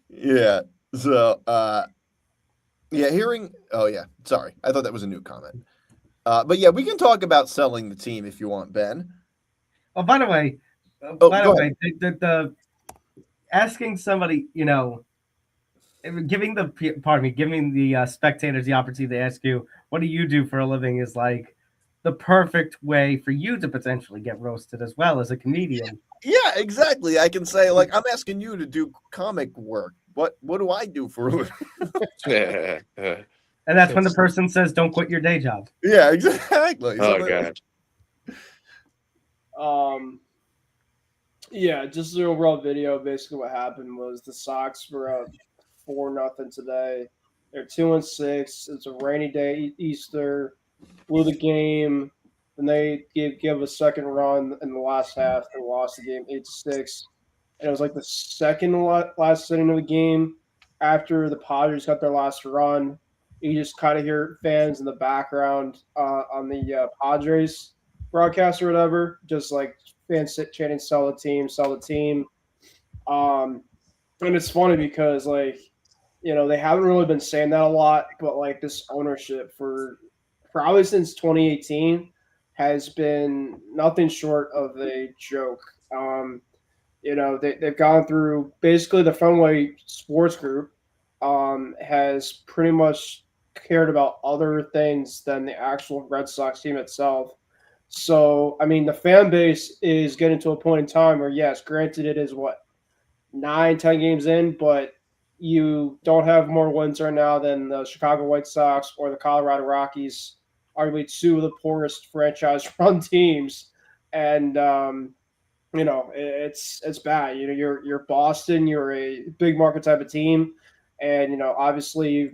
Yeah. So, yeah, hearing. Oh, yeah. Sorry, I thought that was a new comment. But yeah, we can talk about selling the team if you want, Ben. Oh, by the way, the asking somebody, you know, giving the spectators the opportunity to ask you, "What do you do for a living?" is like the perfect way for you to potentially get roasted as well as a comedian. Yeah, exactly. I can say, like, I'm asking you to do comic work. What do I do for a living? And that's when the person says, "Don't quit your day job." Yeah, exactly. Oh god. Yeah, just the overall video. Basically, what happened was the Sox were up 4-0 today. They're 2-6. It's a rainy day, Easter. Blew the game. And they give a second run in the last half and lost the game 8-6. And it was like the second last inning of the game after the Padres got their last run. You just kind of hear fans in the background on the Padres broadcast or whatever, just like fans chanting, "Sell the team, sell the team." And it's funny because, like, you know, they haven't really been saying that a lot, but like this ownership for probably since 2018 has been nothing short of a joke. You know, they've gone through basically the Fenway Sports Group has pretty much cared about other things than the actual Red Sox team itself. So, I mean, the fan base is getting to a point in time where, yes, granted, it is 9-10 games in, but you don't have more wins right now than the Chicago White Sox or the Colorado Rockies, arguably two of the poorest franchise-run teams. And, you know, it's bad. You know, you're Boston, you're a big market type of team. And, you know, obviously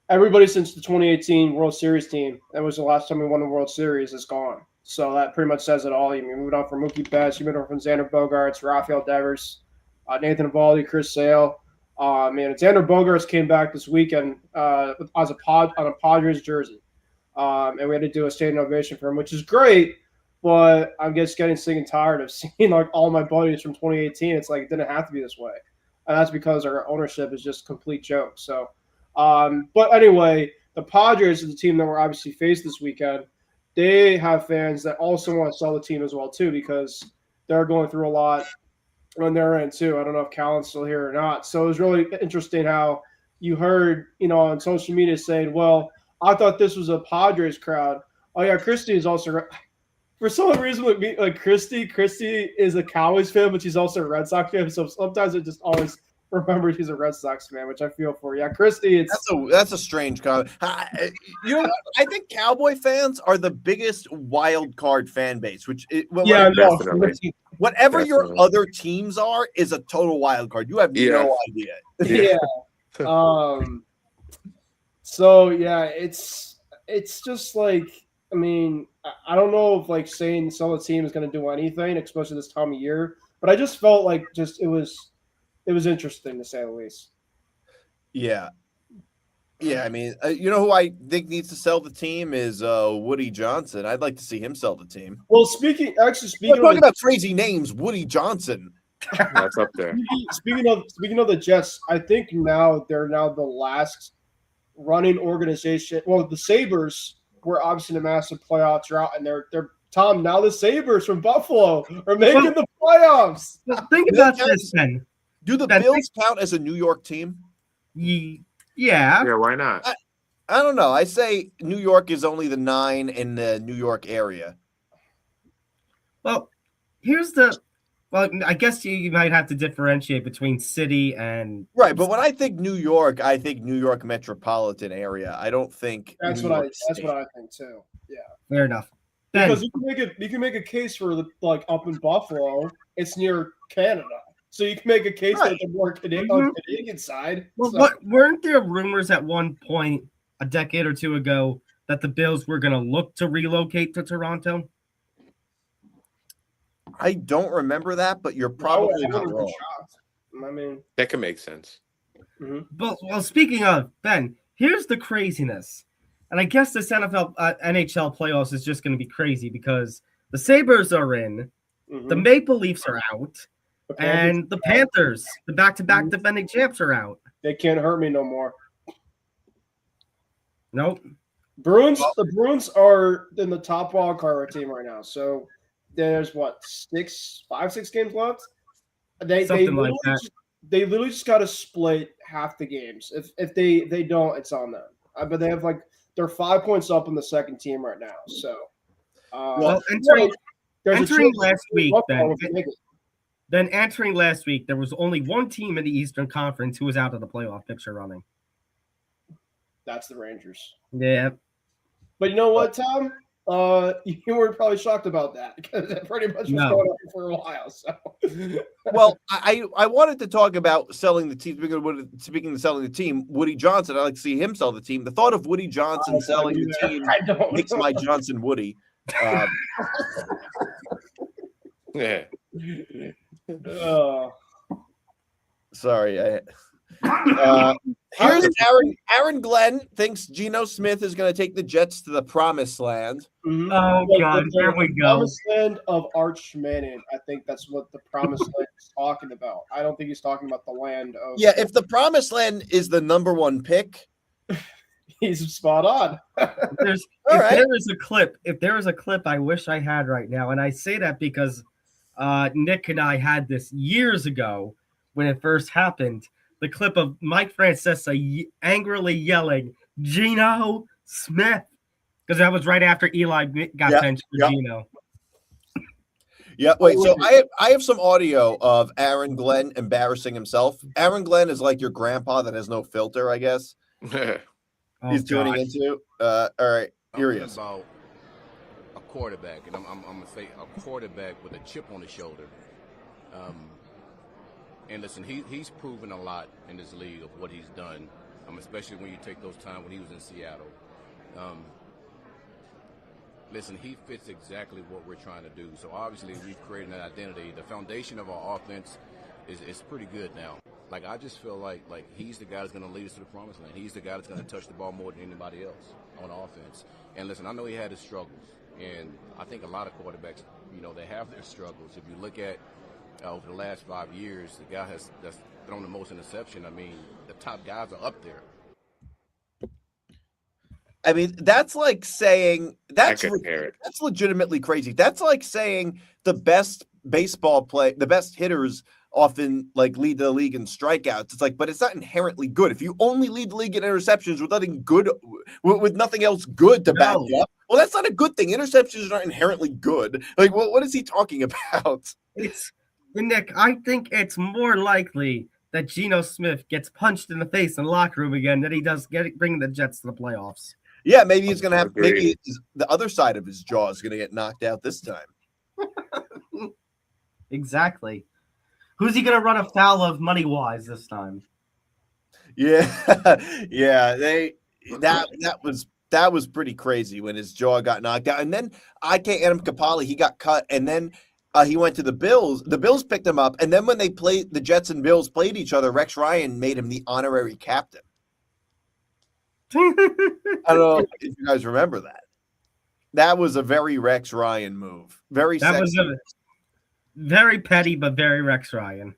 everybody since the 2018 World Series team, that was the last time we won the World Series, is gone. So that pretty much says it all. You moved on from Mookie Betts, you moved on from Xander Bogaerts, Rafael Devers, Nathan Eovaldi, Chris Sale. Xander Bogaerts came back this weekend on a Padres jersey, and we had to do a standing ovation for him, which is great. But I'm just getting sick and tired of seeing like all my buddies from 2018. It's like it didn't have to be this way, and that's because our ownership is just a complete joke. So, but anyway, the Padres is the team that we're obviously faced this weekend. They have fans that also want to sell the team as well too, because they're going through a lot on their end too. I don't know if Callan's still here or not. So it was really interesting how you heard, on social media saying, "Well, I thought this was a Padres crowd." Oh yeah, Christy is also. For some reason, with me, like Christy is a Cowboys fan, but she's also a Red Sox fan. So sometimes I just always remember she's a Red Sox fan, which I feel for. Yeah, Christy, that's a strange comment. I think Cowboy fans are the biggest wild card fan base. Whatever your other teams are is a total wild card. You have no idea. Yeah. So yeah, it's just like. I mean, I don't know if like saying sell a team is going to do anything, especially this time of year. But I just felt like it was interesting to say the least. Yeah. I mean, who I think needs to sell the team is Woody Johnson. I'd like to see him sell the team. Well, speaking talking about crazy names, Woody Johnson. That's up there. Speaking of the Jets, I think they're the last running organization. Well, the Sabres. We're obviously in a massive playoff drought, and they're Tom. Now the Sabres from Buffalo are making the playoffs. Well, think about this then. Do the Bills count as a New York team? Yeah. Yeah, why not? I don't know. I say New York is only the 9 in the New York area. Well, I guess you might have to differentiate between city and right. But when I think New York metropolitan area. I don't think that's what I think too. Yeah, fair enough. Because you can make a case for up in Buffalo, it's near Canada, so you can make a case that the more Canadian side. Well, weren't there rumors at one point a decade or two ago that the Bills were going to look to relocate to Toronto? I don't remember that, but you're probably not wrong. I mean, that can make sense. Mm-hmm. But speaking of Ben, here's the craziness, and I guess this NHL playoffs is just going to be crazy because the Sabres are in, the Maple Leafs are out, and the Panthers, the back-to-back defending champs, are out. They can't hurt me no more. Nope. The Bruins are in the top wild card team right now, so. There's 6 games left. They literally just got to split half the games. If they don't, it's on them. But they have they're 5 points up in the second team right now. So, entering last week, there was only one team in the Eastern Conference who was out of the playoff picture running. That's the Rangers. Yeah, but you know what, Tom? You were probably shocked about that because that pretty much was going on for a while. So, well, I wanted to talk about selling the team. Speaking of selling the team, Woody Johnson. I'd like to see him sell the team. The thought of Woody Johnson selling the team makes my Johnson Woody. Yeah. Sorry. Here's Aaron Glenn thinks Geno Smith is going to take the Jets to the promised land. Mm-hmm. Oh, God, there we go. Promised land of Arch Manning. I think that's what the promised land is talking about. I don't think he's talking about the land of. Yeah, if the promised land is the number 1 pick, he's spot on. If there is a clip I wish I had right now, and I say that because Nick and I had this years ago when it first happened. The clip of Mike Francesa angrily yelling, "Geno Smith," because that was right after Eli got benched for Geno. Yeah, wait. So I have some audio of Aaron Glenn embarrassing himself. Aaron Glenn is like your grandpa that has no filter, I guess. He's tuning into. All right, here he is. About a quarterback, and I'm gonna say a quarterback with a chip on his shoulder. And listen, he's proven a lot in this league of what he's done, especially when you take those times when he was in Seattle. listen, he fits exactly what we're trying to do. So obviously we've created an identity. The foundation of our offense is pretty good now. Like, I just feel like he's the guy that's going to lead us to the promised land. He's the guy that's going to touch the ball more than anybody else on offense. And listen, I know he had his struggles, and I think a lot of quarterbacks, they have their struggles. If you look at over the last 5 years, the guy that's thrown the most interception. I mean, the top guys are up there. I mean, that's like saying that's legitimately crazy. That's like saying the best the best hitters often like lead the league in strikeouts. It's like, but it's not inherently good. If you only lead the league in interceptions with nothing good, with nothing else good to back you up, well, that's not a good thing. Interceptions aren't inherently good. Like, what is he talking about? Nick, I think it's more likely that Geno Smith gets punched in the face in the locker room again than he does bring the Jets to the playoffs. Yeah, maybe he's going to have, maybe the other side of his jaw is going to get knocked out this time. Exactly. Who's he going to run afoul of money-wise this time? Yeah, yeah. That was pretty crazy when his jaw got knocked out. And then Adam Capali, he got cut, and then he went to the Bills. The Bills picked him up, and then when they played, the Jets and Bills played each other, Rex Ryan made him the honorary captain. I don't know if you guys remember that. That was a very Rex Ryan move. Very petty, but very Rex Ryan.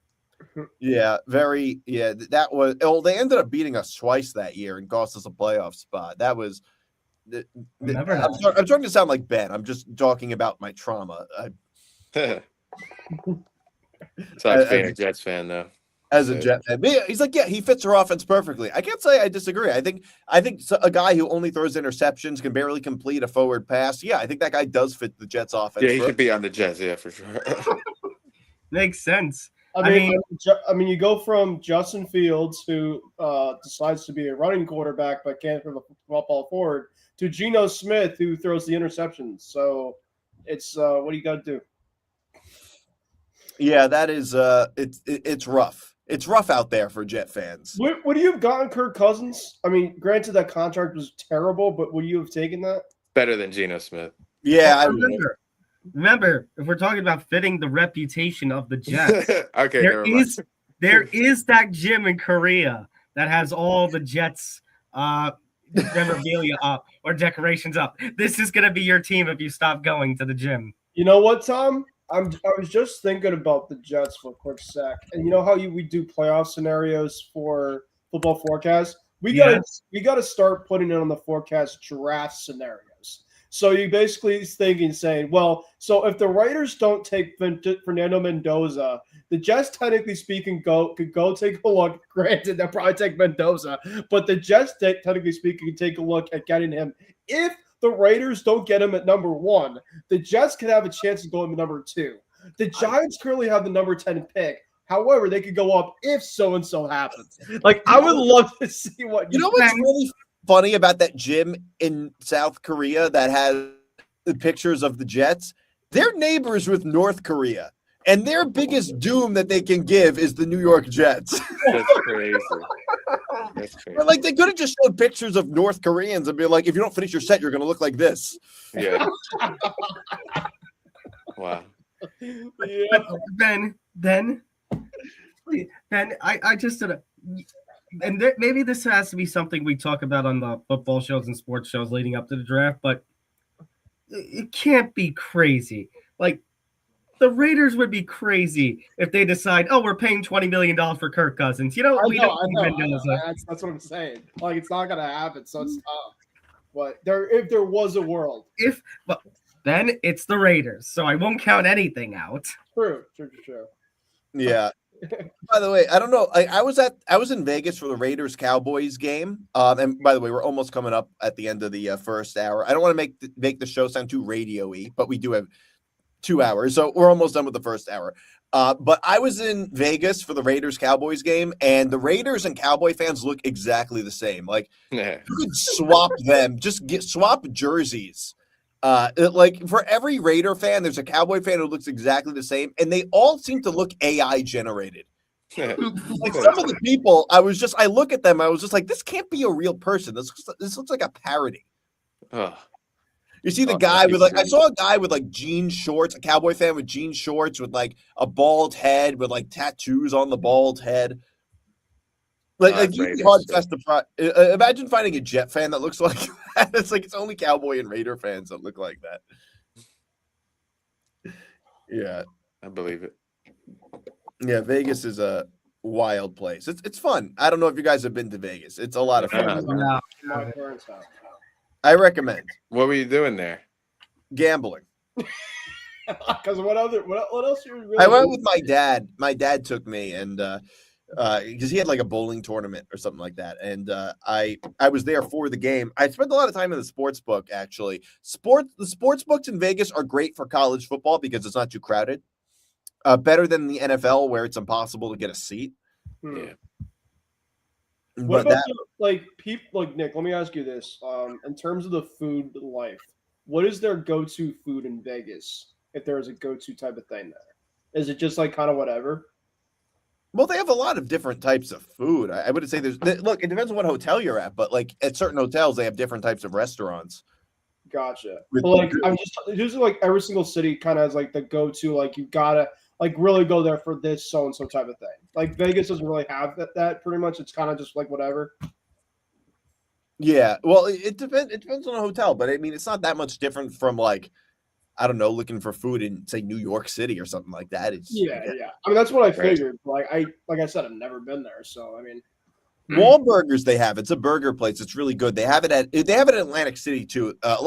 Yeah, very. Yeah, that was. Oh, they ended up beating us twice that year and cost us a playoff spot. That was. I'm starting to sound like Ben. I'm just talking about my trauma. Sox fan, a Jets fan, though. As a Jet fan, he's like, yeah, he fits our offense perfectly. I can't say I disagree. I think a guy who only throws interceptions, can barely complete a forward pass. Yeah, I think that guy does fit the Jets offense. Yeah, he should be on the Jets. Yeah, for sure. Makes sense. I mean, you go from Justin Fields, who decides to be a running quarterback but can't throw the football forward, to Geno Smith, who throws the interceptions. So it's what do you got to do? Yeah, that is it's rough. It's rough out there for Jet fans. Would you have gotten Kirk Cousins? I mean, granted that contract was terrible, but would you have taken that? Better than Geno Smith. Yeah, I remember, if we're talking about fitting the reputation of the Jets, okay, there is that gym in Korea that has all the Jets memorabilia up or decorations up. This is going to be your team if you stop going to the gym. You know what, Tom? I was just thinking about the Jets for a quick sec, and you know how we do playoff scenarios for football forecast. We got to start putting it on the forecast draft scenarios. So you basically saying, well, so if the Raiders don't take Fernando Mendoza, the Jets, technically speaking, could go take a look. Granted, they'll probably take Mendoza, but the Jets, technically speaking, could take a look at getting him. If the Raiders don't get him at number 1, the Jets could have a chance to go him at number 2. The Giants currently have the number 10 pick. However, they could go up if so-and-so happens. Like, I would love to see what you know what's really funny about that gym in South Korea that has the pictures of the Jets? They're neighbors with North Korea, and their biggest doom that they can give is the New York Jets. That's crazy. That's crazy. Like, they could have just showed pictures of North Koreans and be like, if you don't finish your set, you're going to look like this. Yeah. Wow. Yeah. Then I just sort of, and maybe this has to be something we talk about on the football shows and sports shows leading up to the draft, but it can't be crazy. Like, the Raiders would be crazy if they decide, oh, we're paying $20 million for Kirk Cousins. You know, I know. That's what I'm saying. Like, it's not gonna happen, so it's tough. But if there was a world, then it's the Raiders, so I won't count anything out. True. Yeah. By the way, I don't know. I was in Vegas for the Raiders-Cowboys game. And by the way, we're almost coming up at the end of the first hour. I don't want to make the show sound too radio-y, but we do have 2 hours, so we're almost done with the first hour. But I was in Vegas for the Raiders-Cowboys game, and the Raiders and Cowboy fans look exactly the same. Like, you could swap them, swap jerseys. Like, for every Raider fan, there's a Cowboy fan who looks exactly the same, and they all seem to look AI generated. Like, some of the people, I look at them, I was just like, this can't be a real person. This looks like a parody. You see the guy with I saw a guy with like jean shorts, a Cowboy fan with jean shorts with like a bald head with like tattoos on the bald head. Like you'd be hard pressed to imagine finding a Jet fan that looks like that. It's like it's only Cowboy and Raider fans that look like that. Yeah, I believe it. Yeah, Vegas is a wild place. It's fun. I don't know if you guys have been to Vegas. It's a lot of fun. No, my parents have. I recommend. What were you doing there? Gambling. Because what else? You really I went with my dad. My dad took me, and because he had like a bowling tournament or something like that, and I was there for the game. I spent a lot of time in the sports book. Actually, the sports books in Vegas are great for college football because it's not too crowded. Better than the NFL where it's impossible to get a seat. Yeah. What about people like Nick? Let me ask you this: in terms of the food life, what is their go-to food in Vegas? If there is a go-to type of thing there, is it just like kind of whatever? Well, they have a lot of different types of food. I wouldn't say look. It depends on what hotel you're at, but like at certain hotels, they have different types of restaurants. Gotcha. Well, like I'm just usually like every single city kind of has like the go-to. Like you gotta like really go there for this so and so type of thing. Like Vegas doesn't really have that pretty much. It's kind of just like whatever. Yeah. Well, it depends. It depends on the hotel, but I mean, it's not that much different from like, I don't know, looking for food in say New York City or something like that. It's yeah. I mean, that's what I figured. Like I said, I've never been there, so I mean, Wahlburgers they have. It's a burger place. It's really good. They have it at Atlantic City too. I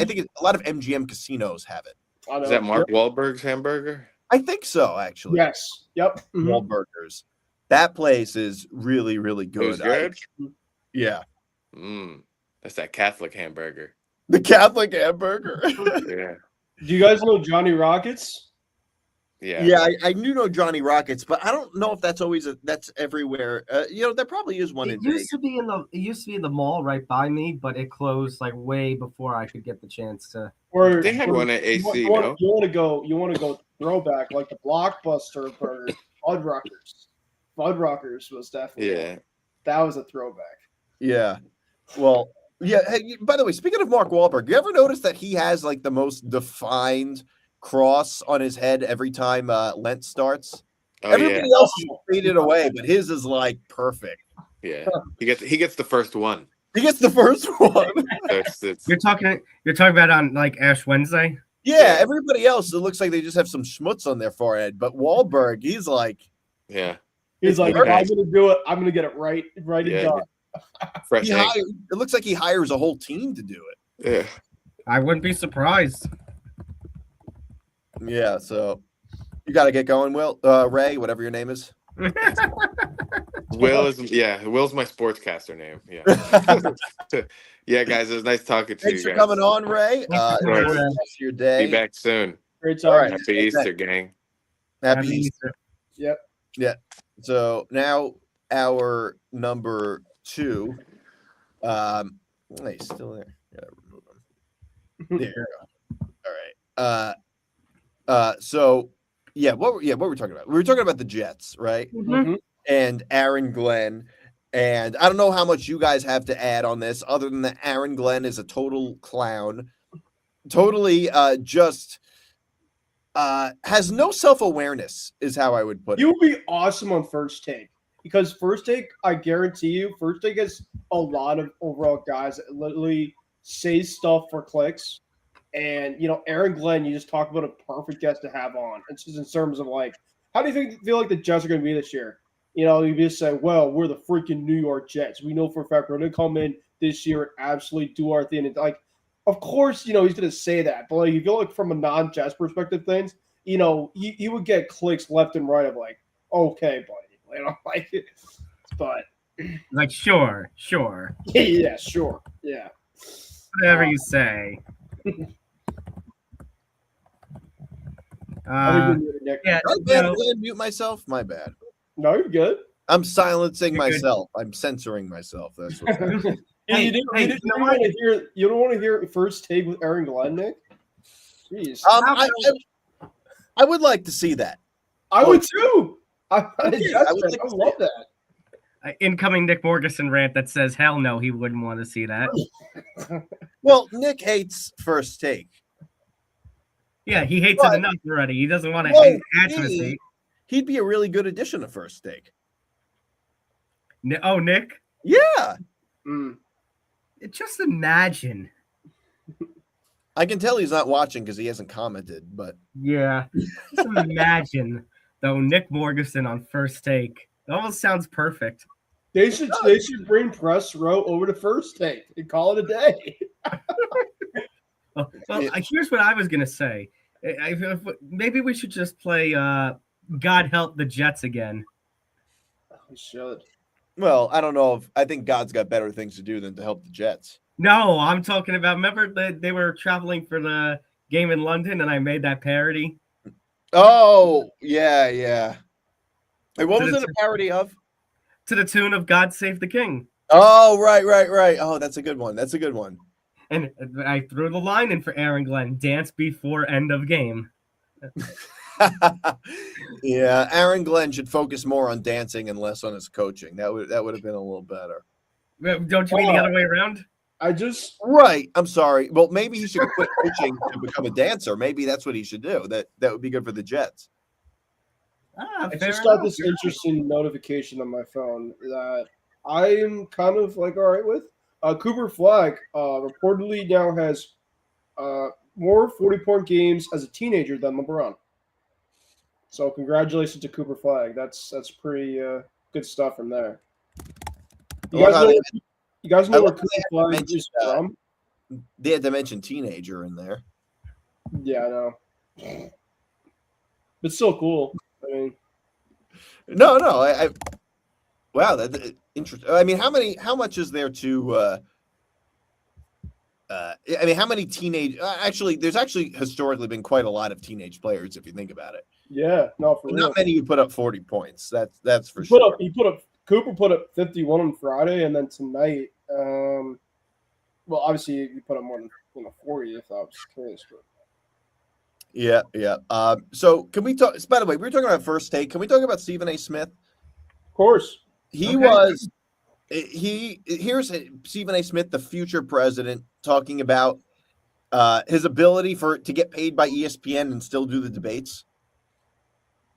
think a lot of MGM casinos have it. Is that Mark Wahlberg's hamburger? I think so, actually. Yes. Yep. Wahlburgers. That place is really, really good. It was good? Yeah. That's that Catholic hamburger. The Catholic hamburger. Yeah. Do you guys know Johnny Rockets? Yeah. Yeah, I do know Johnny Rockets, but I don't know if that's always that's everywhere. There probably is one It in used to be in the mall right by me, but it closed like way before I could get the chance to. Or they had one at AC. You want to go throwback like the Blockbuster burger. Fuddruckers was definitely that was a throwback. Yeah. Well, yeah. Hey, by the way, speaking of Mark Wahlberg, you ever notice that he has like the most defined cross on his head every time Lent starts? Everybody else is faded away, but his is like perfect. Yeah, he gets the first one. He gets the first one. You're talking about on like Ash Wednesday. Yeah, everybody else it looks like they just have some schmutz on their forehead, but Wahlberg, he's like, he's like, I'm gonna do it. I'm gonna get it right and done. It looks like he hires a whole team to do it. Yeah, I wouldn't be surprised. Yeah, so you got to get going, Will. Ray, whatever your name is. Will's my sportscaster name. Yeah. Yeah, guys, it was nice talking to you. Thanks for coming on, Ray. Your day. Be back soon. Great time. All right. Happy Easter, gang. Happy Easter. Yep. Yeah. So now our number 2. He's still there. Gotta remove him. There you go. All right. So what were we talking about? We were talking about the Jets, right? Mm-hmm. And Aaron Glenn. And I don't know how much you guys have to add on this, other than that Aaron Glenn is a total clown. Totally has no self-awareness, is how I would put it. You would be awesome on First Take. Because First Take, I guarantee you, First Take has a lot of overall guys that literally say stuff for clicks. And, Aaron Glenn, you just talk about a perfect guest to have on. It's just in terms of, like, how do you feel like the Jets are going to be this year? You just say, well, we're the freaking New York Jets. We know for a fact we're going to come in this year and absolutely do our thing. And, like, of course, he's going to say that. But, like, you feel like from a non-Jets perspective things, he would get clicks left and right of, like, okay, buddy. But. Like, sure. Yeah, sure. Yeah. Whatever you say. Mute myself. My bad. No, you're good. I'm silencing myself. I'm censoring myself. That's what. You don't want to hear First Take with Aaron Glenn, Nick? Jeez. I would like to see that. I would too. I would love that. Incoming Nick Morgeson rant that says, hell no, he wouldn't want to see that. Well, Nick hates First Take. Yeah, he hates it enough already. He doesn't want to add to his hate. He'd be a really good addition to First Take. Oh, Nick? Yeah. Just imagine. I can tell he's not watching because he hasn't commented, but yeah. Just imagine though Nick Morganson on First Take. It almost sounds perfect. They should bring Press Row over to First Take and call it a day. Well, here's what I was gonna say. Maybe we should just play God Help the Jets again. We should. Well, I don't know I think God's got better things to do than to help the Jets. No, I'm talking about. Remember they were traveling for the game in London, and I made that parody. Oh, yeah. Hey, what was it a parody of? To the tune of "God Save the King." Oh, right. Oh, that's a good one. And I threw the line in for Aaron Glenn: "Dance before end of game." Yeah, Aaron Glenn should focus more on dancing and less on his coaching. That would have been a little better. Don't you mean the other way around? Right. I'm sorry. Well, maybe he should quit coaching to become a dancer. Maybe that's what he should do. That would be good for the Jets. I just got this interesting notification on my phone that I am kind of like all right with. Cooper Flagg reportedly now has more 40-point games as a teenager than LeBron. So congratulations to Cooper Flagg. That's pretty good stuff from there. You guys know where Cooper Flagg is from? They had to mention teenager in there. Yeah, I know. But still cool. I mean, no. Wow, that's interesting. I mean, how much is there to? I mean, how many teenage? There's actually historically been quite a lot of teenage players if you think about it. Yeah, no, for real. Not many who put up 40 points. That's for sure. Cooper put up 51 on Friday, and then tonight. Well, obviously, you put up more than 40 if that was the case. But. Yeah. So can we talk? By the way, we were talking about First Take. Can we talk about Stephen A. Smith? Of course. Here's Stephen A. Smith, the future president, talking about his ability to get paid by ESPN and still do the debates.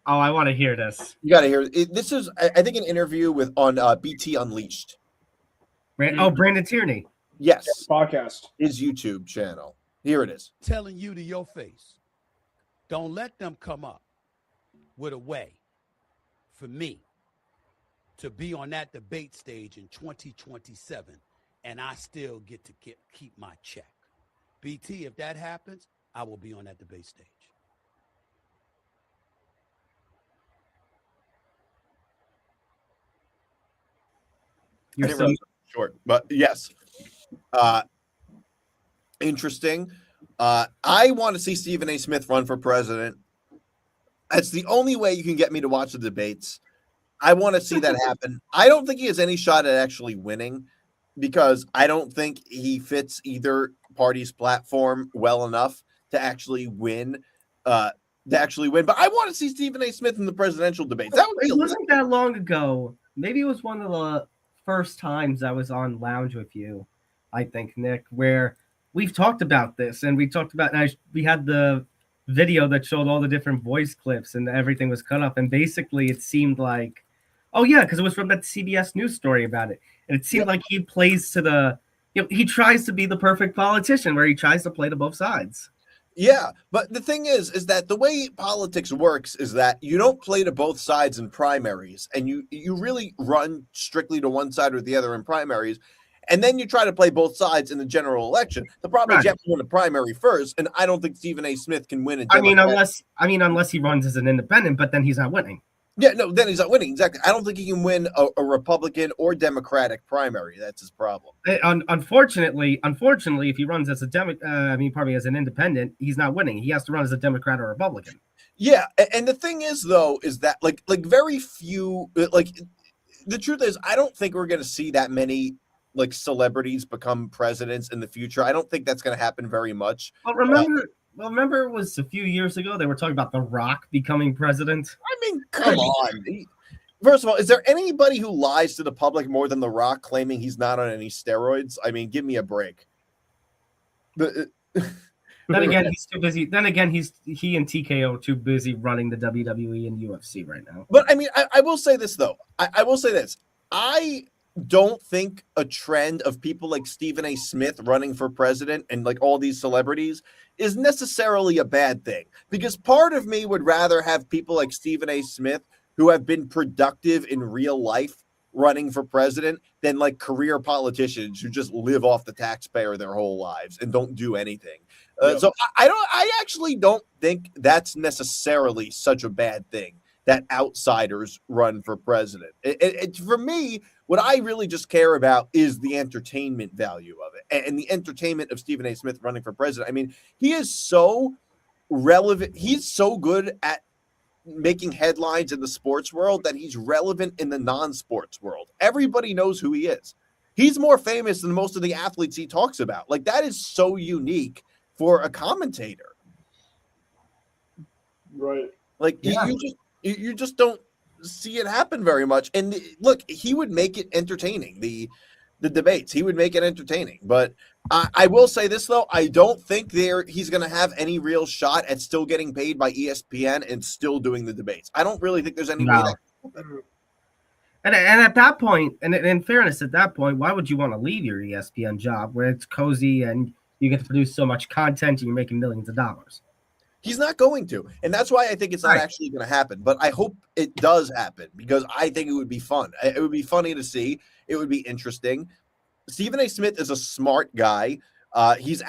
Oh, I want to hear this. You got to hear it. This is, I think, an interview on BT Unleashed. Brandon Tierney. Yes. Podcast. His YouTube channel. Here it is. Telling you to your face, don't let them come up with a way for me to be on that debate stage in 2027 and I still get to keep my check. BT, if that happens, I will be on that debate stage. You're so short, but yes. Interesting. I want to see Stephen A. Smith run for president. That's the only way you can get me to watch the debates. I want to see that happen. I don't think he has any shot at actually winning because I don't think he fits either party's platform well enough to actually win. But I want to see Stephen A. Smith in the presidential debates. That would be wasn't that long ago. Maybe it was one of the first times I was on Lounge with you, I think, Nick, where we've talked about this and we had the video that showed all the different voice clips and everything was cut up. And basically it seemed like, oh yeah, because it was from that CBS News story about it. And it seemed like he plays to he tries to be the perfect politician where he tries to play to both sides. Yeah, but the thing is that the way politics works is that you don't play to both sides in primaries, and you really run strictly to one side or the other in primaries, and then you try to play both sides in the general election. The problem is you have to win a primary first, and I don't think Stephen A. Smith can win. Unless he runs as an independent, but then he's not winning. Yeah, no, then he's not winning. Exactly. I don't think he can win a Republican or Democratic primary. That's his problem. Unfortunately, if he runs as as an independent, he's not winning. He has to run as a Democrat or Republican. Yeah, and the thing is, though, is that like very few, the truth is, I don't think we're going to see that many celebrities become presidents in the future. I don't think that's going to happen very much. Remember, it was a few years ago they were talking about The Rock becoming president. I mean, come on. First of all, is there anybody who lies to the public more than The Rock claiming he's not on any steroids? I mean, give me a break. The, Then again, he's too busy. Then again, he and TKO are too busy running the WWE and UFC right now. But I mean, I will say this though. I will say this. I don't think a trend of people like Stephen A. Smith running for president and like all these celebrities is necessarily a bad thing, because part of me would rather have people like Stephen A. Smith who have been productive in real life running for president than like career politicians who just live off the taxpayer their whole lives and don't do anything. So I actually don't think that's necessarily such a bad thing that outsiders run for president. For me, what I really just care about is the entertainment value of it and the entertainment of Stephen A. Smith running for president. I mean, he is so relevant. He's so good at making headlines in the sports world that he's relevant in the non-sports world. Everybody knows who he is. He's more famous than most of the athletes he talks about. Like, that is so unique for a commentator. Right. Like, you just don't see it happen very much. And look, he would make it entertaining. The debates, he would make it entertaining. But I will say this though, I don't think he's going to have any real shot at still getting paid by ESPN and still doing the debates. I don't really think there's any way that can happen. And at that point, and in fairness, at that point, why would you want to leave your ESPN job where it's cozy and you get to produce so much content and you're making millions of dollars? He's not going to. And that's why I think it's not actually going to happen. But I hope it does happen, because I think it would be fun. It would be funny to see. It would be interesting. Stephen A. Smith is a smart guy. He's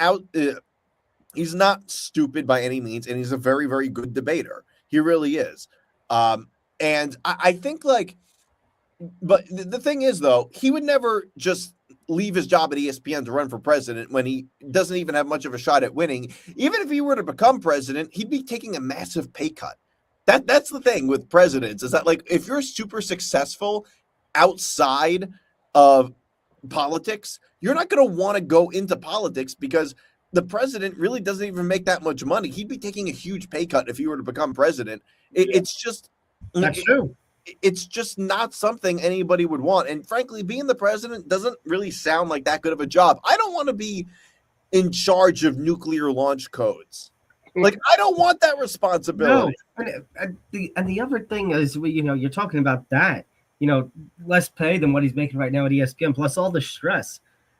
not stupid by any means, and he's a very, very good debater. He really is. And I think, like, but the thing is, though, he would never just leave his job at ESPN to run for president when he doesn't even have much of a shot at winning. Even if he were to become president, he'd be taking a massive pay cut. That's the thing with presidents, is that, like, if you're super successful outside of politics, you're not going to want to go into politics, because the president really doesn't even make that much money. He'd be taking a huge pay cut if he were to become president. It's just that's true. It's just not something anybody would want. And frankly, being the president doesn't really sound like that good of a job. I don't want to be in charge of nuclear launch codes. Like, I don't want that responsibility. No. And the other thing is, you're talking about that, less pay than what he's making right now at ESPN, plus all the stress.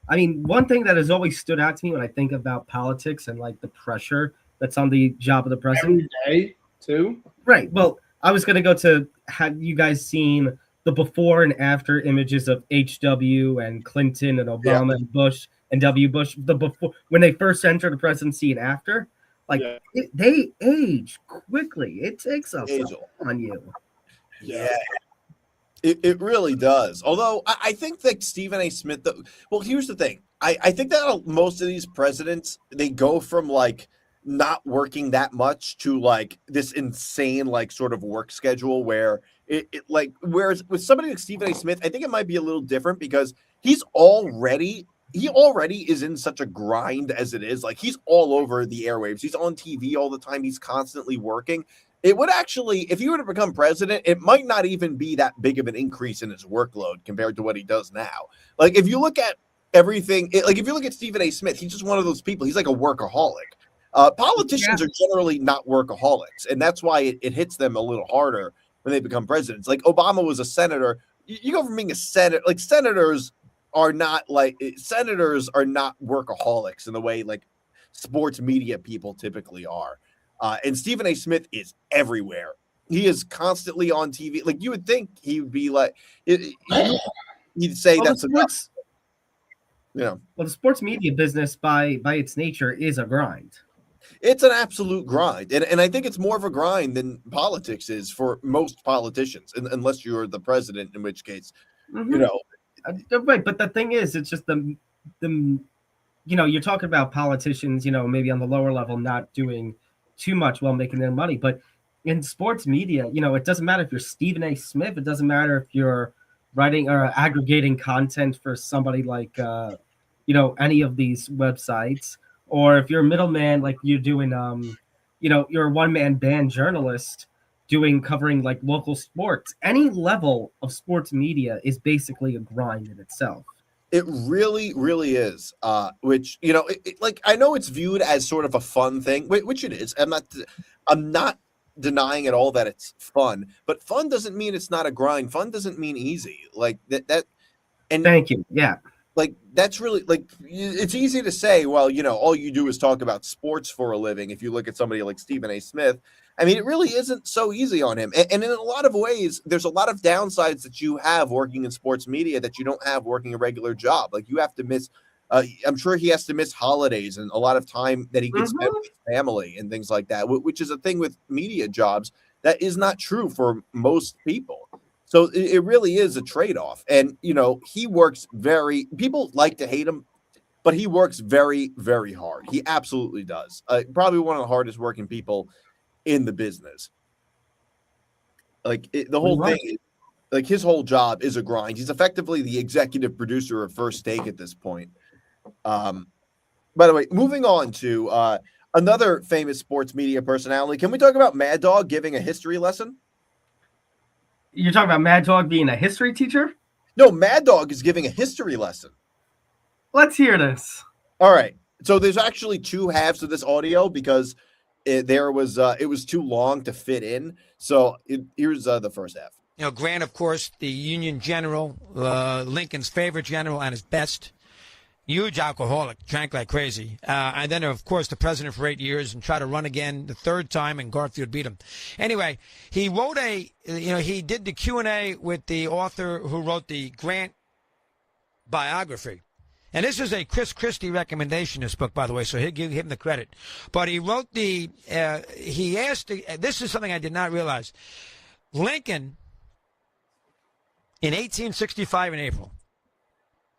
I mean, one thing that has always stood out to me when I think about politics and like the pressure that's on the job of the president. Every day, too. Right. Well, I was going to go to, have you guys seen the before and after images of HW and Clinton and Obama and Bush and W. Bush, the before, when they first entered the presidency and after? Like, they age quickly. It takes a toll on you. Yeah. It really does. Although I think that Stephen A. Smith, well, here's the thing. I think that most of these presidents, they go from like not working that much to like this insane like sort of work schedule where whereas with somebody like Stephen A. Smith, I think it might be a little different, because he already is in such a grind as it is. Like, he's all over the airwaves. He's on TV all the time. He's constantly working. It would actually, if he were to become president, it might not even be that big of an increase in his workload compared to what he does now. Like, if you look at everything, if you look at Stephen A. Smith, he's just one of those people. He's like a workaholic. Politicians are generally not workaholics, and that's why it hits them a little harder when they become presidents. Like, Obama was a senator. You go from being a senator, like, senators are not workaholics in the way like sports media people typically are. And Stephen A. Smith is everywhere. He is constantly on TV. Like, you would think he would be like, he'd say that's enough. Well, the sports media business by its nature is a grind. It's an absolute grind. And I think it's more of a grind than politics is for most politicians, unless you're the president, in which case, Right, but the thing is, it's just the you're talking about politicians, maybe on the lower level not doing too much while making their money. But in sports media, it doesn't matter if you're Stephen A. Smith. It doesn't matter if you're writing or aggregating content for somebody like, any of these websites, or if you're a middleman, like you're doing, you're a one-man band journalist covering like local sports. Any level of sports media is basically a grind in itself. It really, really is. Which, you know, like, I know it's viewed as sort of a fun thing, which it is. I'm not denying at all that it's fun, but fun doesn't mean it's not a grind. Fun doesn't mean easy. Like that. And thank you. Yeah. Like, that's really, like, it's easy to say, well, you know, all you do is talk about sports for a living. If you look at somebody like Stephen A. Smith, I mean, it really isn't so easy on him. And in a lot of ways, there's a lot of downsides that you have working in sports media that you don't have working a regular job. Like, you have to miss, I'm sure he has to miss holidays and a lot of time that he can spend with family and things like that, which is a thing with media jobs that is not true for most people. So it really is a trade-off. And, you know, he works people like to hate him, but he works very, very hard. He absolutely does. Probably one of the hardest working people in the business. Like, the whole thing, like, his whole job is a grind. He's effectively the executive producer of First Take at this point. By the way, moving on to another famous sports media personality. Can we talk about Mad Dog giving a history lesson? You're talking about Mad Dog being a history teacher? No, Mad Dog is giving a history lesson. Let's hear this. All right. So there's actually two halves of this audio because it was too long to fit in. So here's the first half. You know, Grant, of course, the Union general, Lincoln's favorite general and his best. Huge alcoholic, drank like crazy. And then, of course, the president for 8 years and tried to run again the third time, and Garfield beat him. Anyway, he wrote he did the Q&A with the author who wrote the Grant biography. And this is a Chris Christie recommendation, this book, by the way, so he'll give him the credit. But he wrote he asked, this is something I did not realize. Lincoln, in 1865 in April,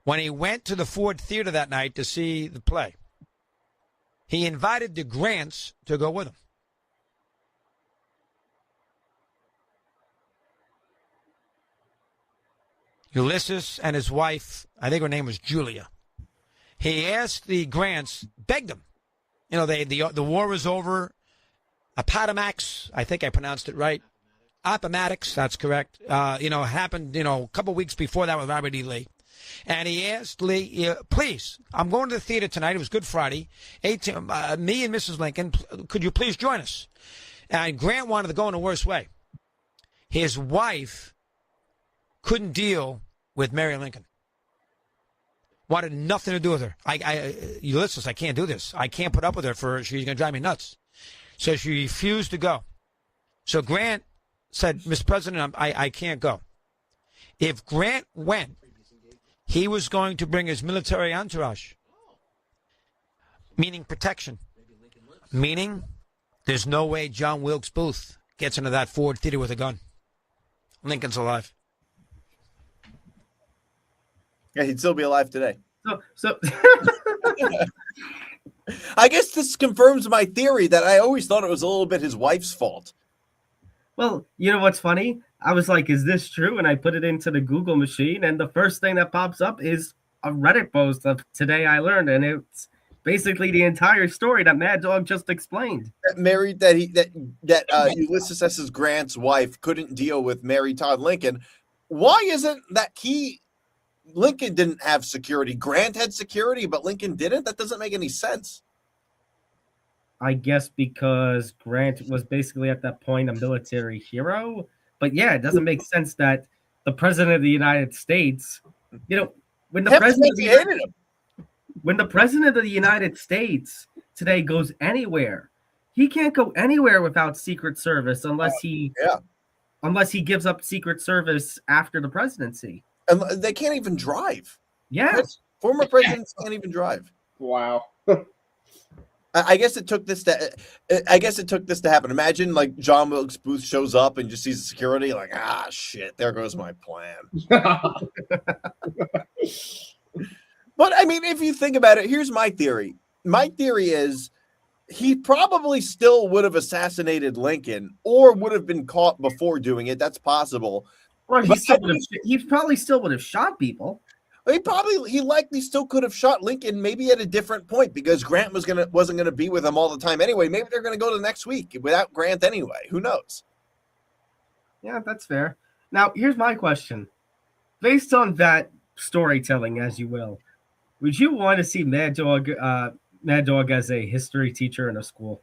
when he went to the Ford Theater that night to see the play, he invited the Grants to go with him. Ulysses and his wife, I think her name was Julia. He asked the Grants, begged them. You know, the war was over. Appomattox, I think I pronounced it right. Appomattox, that's correct. Happened, a couple weeks before that with Robert E. Lee. And he asked Lee, please, I'm going to the theater tonight. It was Good Friday. Me and Mrs. Lincoln, could you please join us? And Grant wanted to go in the worst way. His wife couldn't deal with Mary Lincoln. Wanted nothing to do with her. Ulysses, I can't do this. I can't put up with her she's going to drive me nuts. So she refused to go. So Grant said, Mr. President, I can't go. If Grant went, he was going to bring his military entourage, meaning protection, meaning there's no way John Wilkes Booth gets into that Ford Theater with a gun. Lincoln's alive. Yeah, he'd still be alive today. So I guess this confirms my theory that I always thought it was a little bit his wife's fault. Well, you know what's funny? I was like, is this true? And I put it into the Google machine, and the first thing that pops up is a Reddit post of Today I Learned, and it's basically the entire story that Mad Dog just explained. That Ulysses S. Grant's wife couldn't deal with Mary Todd Lincoln. Why isn't that Lincoln didn't have security. Grant had security, but Lincoln didn't? That doesn't make any sense. I guess because Grant was basically at that point a military hero. But yeah, it doesn't make sense that the president of the United States, when the president of the United States today goes anywhere, he can't go anywhere without Secret Service unless he gives up Secret Service after the presidency. And they can't even drive. Yes. Former presidents can't even drive. Wow. I guess it took this to happen. Imagine like John Wilkes Booth shows up and just sees the security, like, shit, there goes my plan. But I mean, if you think about it, here's my theory. My theory is he probably still would have assassinated Lincoln or would have been caught before doing it. That's possible. Or he probably still would have shot people. He likely still could have shot Lincoln, maybe at a different point, because Grant wasn't gonna be with him all the time anyway. Maybe they're gonna go to next week without Grant anyway. Who knows? Yeah, that's fair. Now, here's my question. Based on that storytelling, as you will. Would you want to see Mad Dog as a history teacher in a school?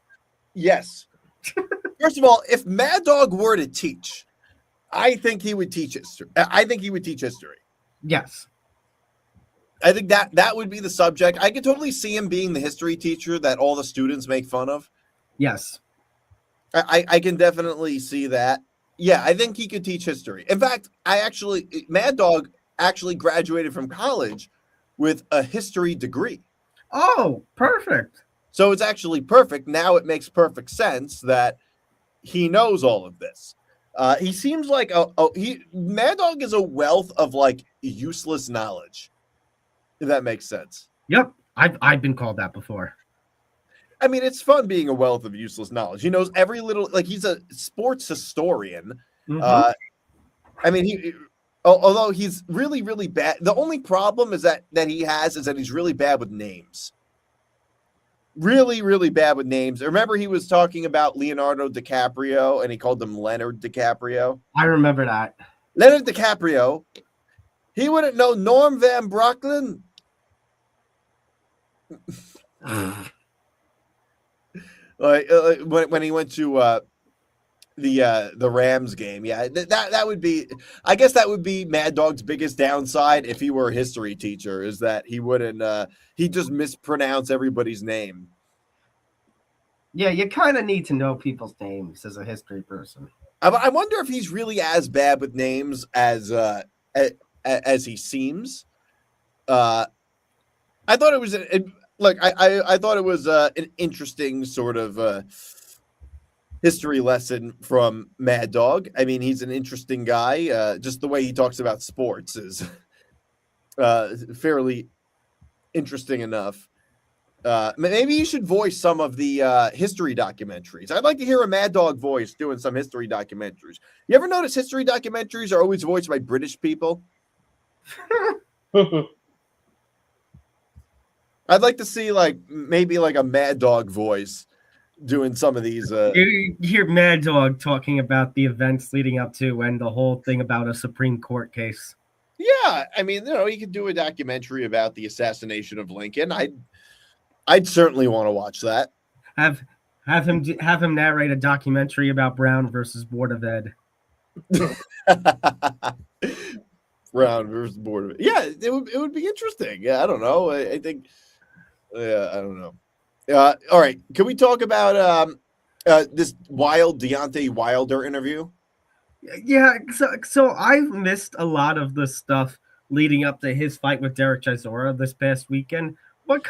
Yes. First of all, if Mad Dog were to teach, I think he would teach history. I think he would teach history. Yes. I think that would be the subject. I could totally see him being the history teacher that all the students make fun of. Yes. I can definitely see that. Yeah, I think he could teach history. In fact, Mad Dog actually graduated from college with a history degree. Oh, perfect. So it's actually perfect. Now it makes perfect sense that he knows all of this. He seems like Mad Dog is a wealth of like useless knowledge. If that makes sense. Yep. I've been called that before. I mean, it's fun being a wealth of useless knowledge. He knows every little, like he's a sports historian. Mhm. I mean, although he's really, really bad. The only problem is that he has is that he's really bad with names. Really, really bad with names. Remember, he was talking about Leonardo DiCaprio, and he called him Leonard DiCaprio. I remember that. Leonard DiCaprio. He wouldn't know Norm Van Brocklin. Like when he went to the Rams game, yeah, that would be. I guess that would be Mad Dog's biggest downside if he were a history teacher, is that he wouldn't. He'd just mispronounce everybody's name. Yeah, you kind of need to know people's names as a history person. I wonder if he's really as bad with names as he seems. I thought it was I thought it was an interesting sort of history lesson from Mad Dog. I mean, he's an interesting guy. Just the way he talks about sports is fairly interesting enough. Maybe you should voice some of the history documentaries. I'd like to hear a Mad Dog voice doing some history documentaries. You ever notice history documentaries are always voiced by British people? I'd like to see maybe a Mad Dog voice doing some of these. You hear Mad Dog talking about the events leading up to and the whole thing about a Supreme Court case. Yeah, I mean, you could do a documentary about the assassination of Lincoln. I'd certainly want to watch that. Have him narrate a documentary about Brown versus Board of Ed. Brown versus Board of Ed. Yeah, it would be interesting. Yeah, I don't know. I think. I don't know. All right, can we talk about this Deontay Wilder interview? Yeah, so I've missed a lot of the stuff leading up to his fight with Derek Chisora this past weekend. What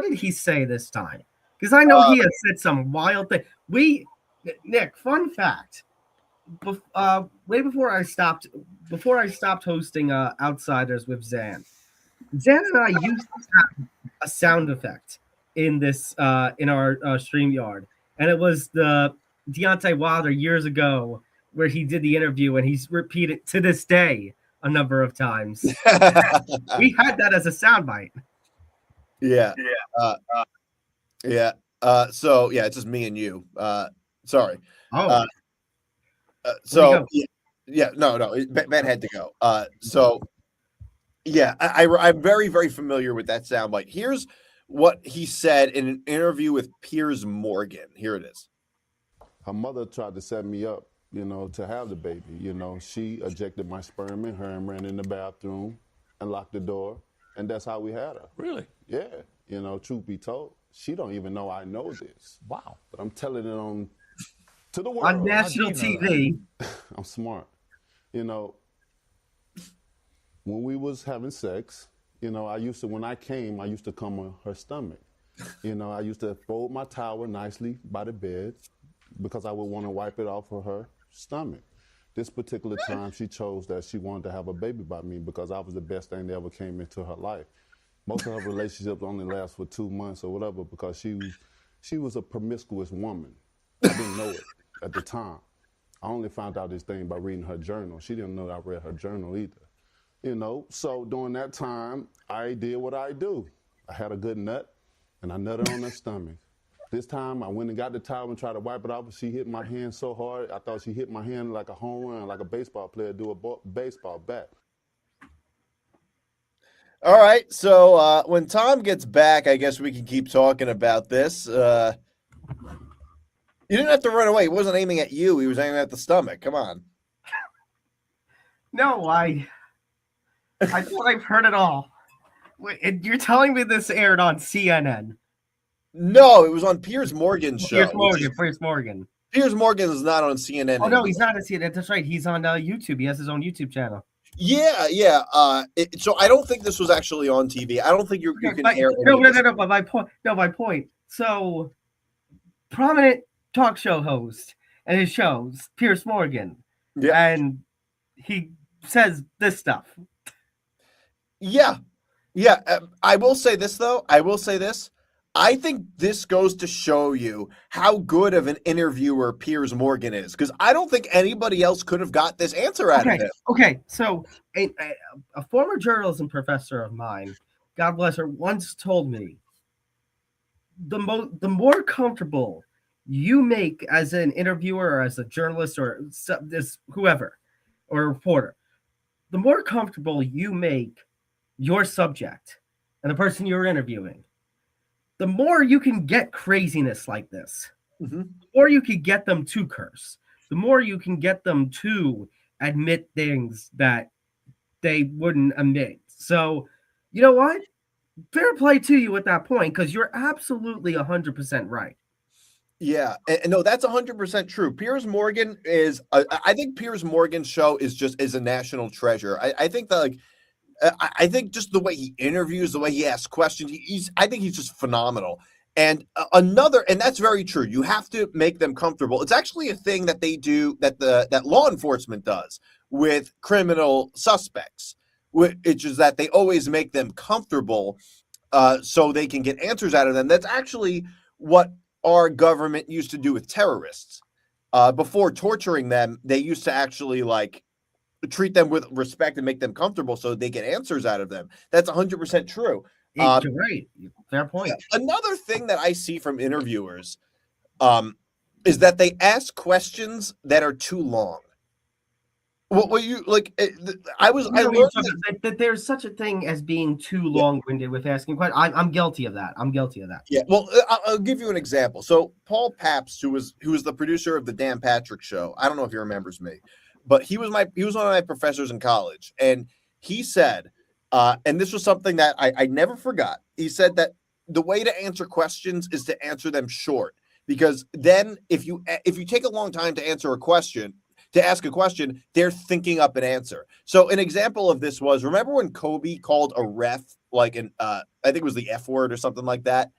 did he say this time? Because I know he has said some wild thing. Nick, fun fact. Way before I stopped hosting Outsiders with Zan and I used to have a sound effect in this in our StreamYard, and it was the Deontay Wilder years ago where he did the interview, and he's repeated to this day a number of times. We had that as a soundbite. Yeah. So yeah, it's just me and you. Sorry. Oh. So yeah. No. Ben had to go. So yeah, I'm very, very familiar with that soundbite. Here's what he said in an interview with Piers Morgan. Here it is. Her mother tried to set me up, to have the baby. She ejected my sperm in her and ran in the bathroom and locked the door. And that's how we had her. Really? Yeah. Truth be told, she don't even know I know this. Wow. But I'm telling it to the world. On national TV. I'm smart. When we was having sex, when I came, I used to come on her stomach. I used to fold my towel nicely by the bed because I would want to wipe it off of her stomach. This particular time, she chose that she wanted to have a baby by me because I was the best thing that ever came into her life. Most of her relationships only last for 2 months or whatever because she was a promiscuous woman. I didn't know it at the time. I only found out this thing by reading her journal. She didn't know that I read her journal either. So during that time, I did what I do. I had a good nut, and I nutted on her stomach. This time, I went and got the towel and tried to wipe it off, but she hit my hand so hard, I thought she hit my hand like a home run, like a baseball player do a baseball bat. All right. So when Tom gets back, I guess we can keep talking about this. You didn't have to run away. He wasn't aiming at you. He was aiming at the stomach. Come on. No, I thought I've heard it all. Wait, you're telling me this aired on CNN? No, it was on Piers Morgan's show. Piers Morgan. Piers Morgan is not on CNN. Oh, no, he's not on CNN. That's right. He's on YouTube. He has his own YouTube channel. Yeah. So I don't think this was actually on TV. I don't think you can air. No. But my point. So, prominent talk show host and his shows, Piers Morgan. Yeah. And he says this stuff. Yeah. I will say this, though. I think this goes to show you how good of an interviewer Piers Morgan is, because I don't think anybody else could have got this answer out of him. Okay, so a former journalism professor of mine, God bless her, once told me the more comfortable you make as an interviewer or as a journalist or this whoever or a reporter, the more comfortable you make your subject and the person you're interviewing, the more you can get craziness like this. Mm-hmm. The more you can get them to curse, the more you can get them to admit things that they wouldn't admit. So, you know what? Fair play to you at that point, because you're absolutely 100% right. Yeah, and no, that's 100% true. Piers Morgan is, I think Piers Morgan's show is a national treasure. I think that I think just the way he interviews, the way he asks questions, I think he's just phenomenal. And and that's very true. You have to make them comfortable. It's actually a thing that they do, that law enforcement does with criminal suspects, which is that they always make them comfortable so they can get answers out of them. That's actually what our government used to do with terrorists. Before torturing them, they used to actually treat them with respect and make them comfortable so they get answers out of them. That's 100% true. You're right. Fair point. Another thing that I see from interviewers is that they ask questions that are too long. What you like? I learned that there's such a thing as being too long-winded with asking questions. I'm guilty of that. Yeah. Well, I'll give you an example. So Paul Pabst, who was the producer of the Dan Patrick Show, I don't know if he remembers me, but he was one of my professors in college, and he said, and this was something that I never forgot. He said that the way to answer questions is to answer them short, because then if you take a long time to ask a question, they're thinking up an answer. So an example of this was, remember when Kobe called a ref I think it was the F word or something like that,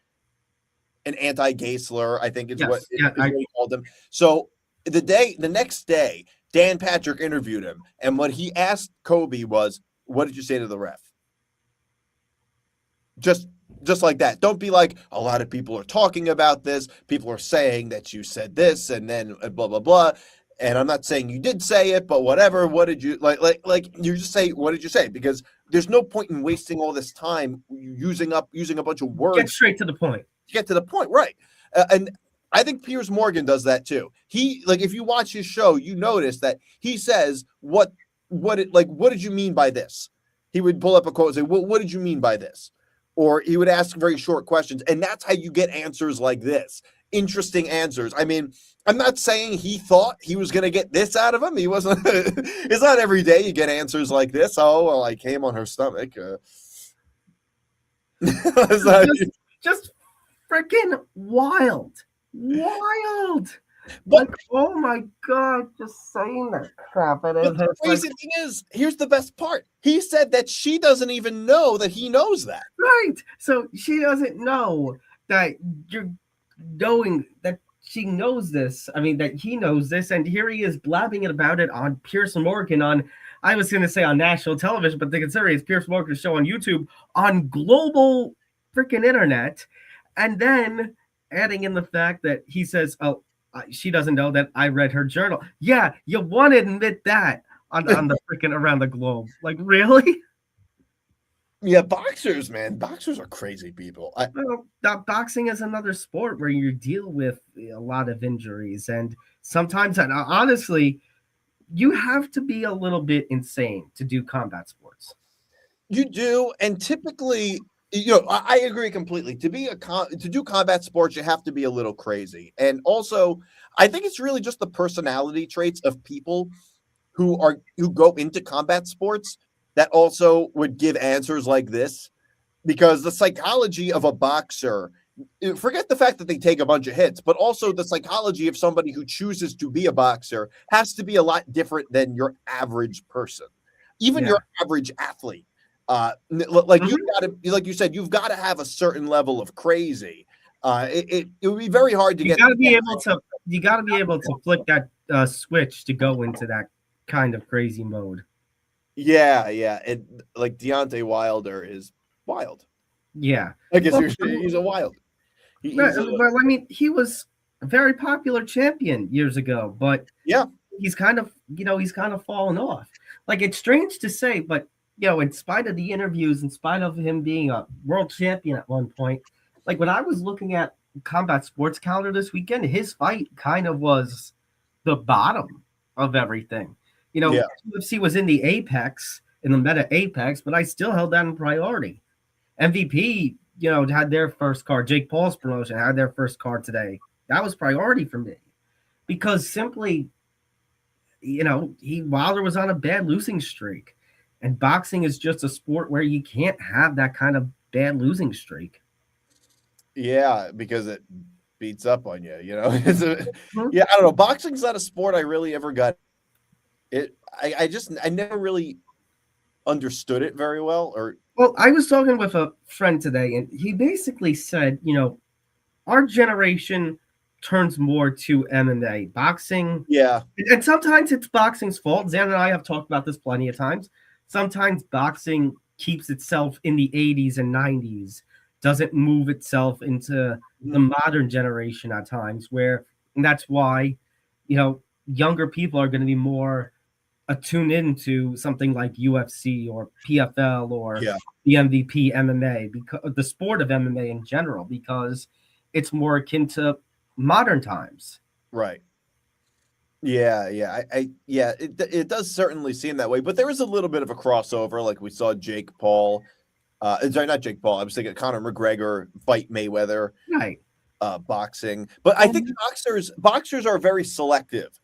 an anti-gay slur, I think what he called him. So the next day, Dan Patrick interviewed him, and what he asked Kobe was, "What did you say to the ref?" Just like that. Don't be like, a lot of people are talking about this. People are saying that you said this, and then blah blah blah. And I'm not saying you did say it, but whatever. What did you like? You just say, "What did you say?" Because there's no point in wasting all this time using a bunch of words. Get straight to the point. Get to the point, right? And I think Piers Morgan does that too. He if you watch his show, you notice that he says, what did you mean by this? He would pull up a quote and say, what did you mean by this? Or he would ask very short questions, and that's how you get answers like this. Interesting answers. I mean, I'm not saying he thought he was going to get this out of him. He wasn't. It's not every day you get answers like this. Oh, well, I came on her stomach. Just freaking wild. But oh my God, just saying that crap. But the crazy thing is, here's the best part. He said that she doesn't even know that he knows that. Right. So she doesn't know that you're knowing that she knows this. I mean, that he knows this. And here he is blabbing about it on Piers Morgan I was going to say on national television, but they consider it's Piers Morgan's show on YouTube on global freaking internet. And then adding in the fact that he says, oh, she doesn't know that I read her journal. Yeah, you want to admit that on the freaking around the globe. Like, really? Yeah, boxers, man. Boxers are crazy people. Boxing is another sport where you deal with a lot of injuries. And sometimes, honestly, you have to be a little bit insane to do combat sports. You do, and typically, I agree completely. To do combat sports, you have to be a little crazy, and also, I think it's really just the personality traits of people who go into combat sports that also would give answers like this, because the psychology of a boxer, forget the fact that they take a bunch of hits, but also the psychology of somebody who chooses to be a boxer has to be a lot different than your average person, even your average athlete. Like you said, you've got to have a certain level of crazy. It would be very hard to You got to be able to flick that switch to go into that kind of crazy mode. Yeah. And like Deontay Wilder is wild. Yeah, I guess he's a wild. He was a very popular champion years ago, but he's kind of fallen off. Like, it's strange to say, but in spite of the interviews, in spite of him being a world champion at one point, like when I was looking at combat sports calendar this weekend, his fight kind of was the bottom of everything. UFC was in the apex, in the meta apex, but I still held that in priority. MVP, had their first card. Jake Paul's promotion had their first card today. That was priority for me because simply, Wilder was on a bad losing streak. And boxing is just a sport where you can't have that kind of bad losing streak. Yeah, because it beats up on you, I don't know. Boxing's not a sport I really ever got. I never really understood it very well. Well, I was talking with a friend today, and he basically said, our generation turns more to MMA. Boxing. Yeah. And sometimes it's boxing's fault. Zan and I have talked about this plenty of times. Sometimes boxing keeps itself in the 80s and 90s, doesn't move itself into the modern generation at times, and that's why, younger people are going to be more attuned into something like UFC or PFL or the MVP MMA, because the sport of MMA in general, because it's more akin to modern times. Right. Yeah. It does certainly seem that way, but there is a little bit of a crossover. Like we saw Jake Paul, sorry, not Jake Paul. I was thinking Conor McGregor fight Mayweather, right? Boxing, but I think boxers are very selective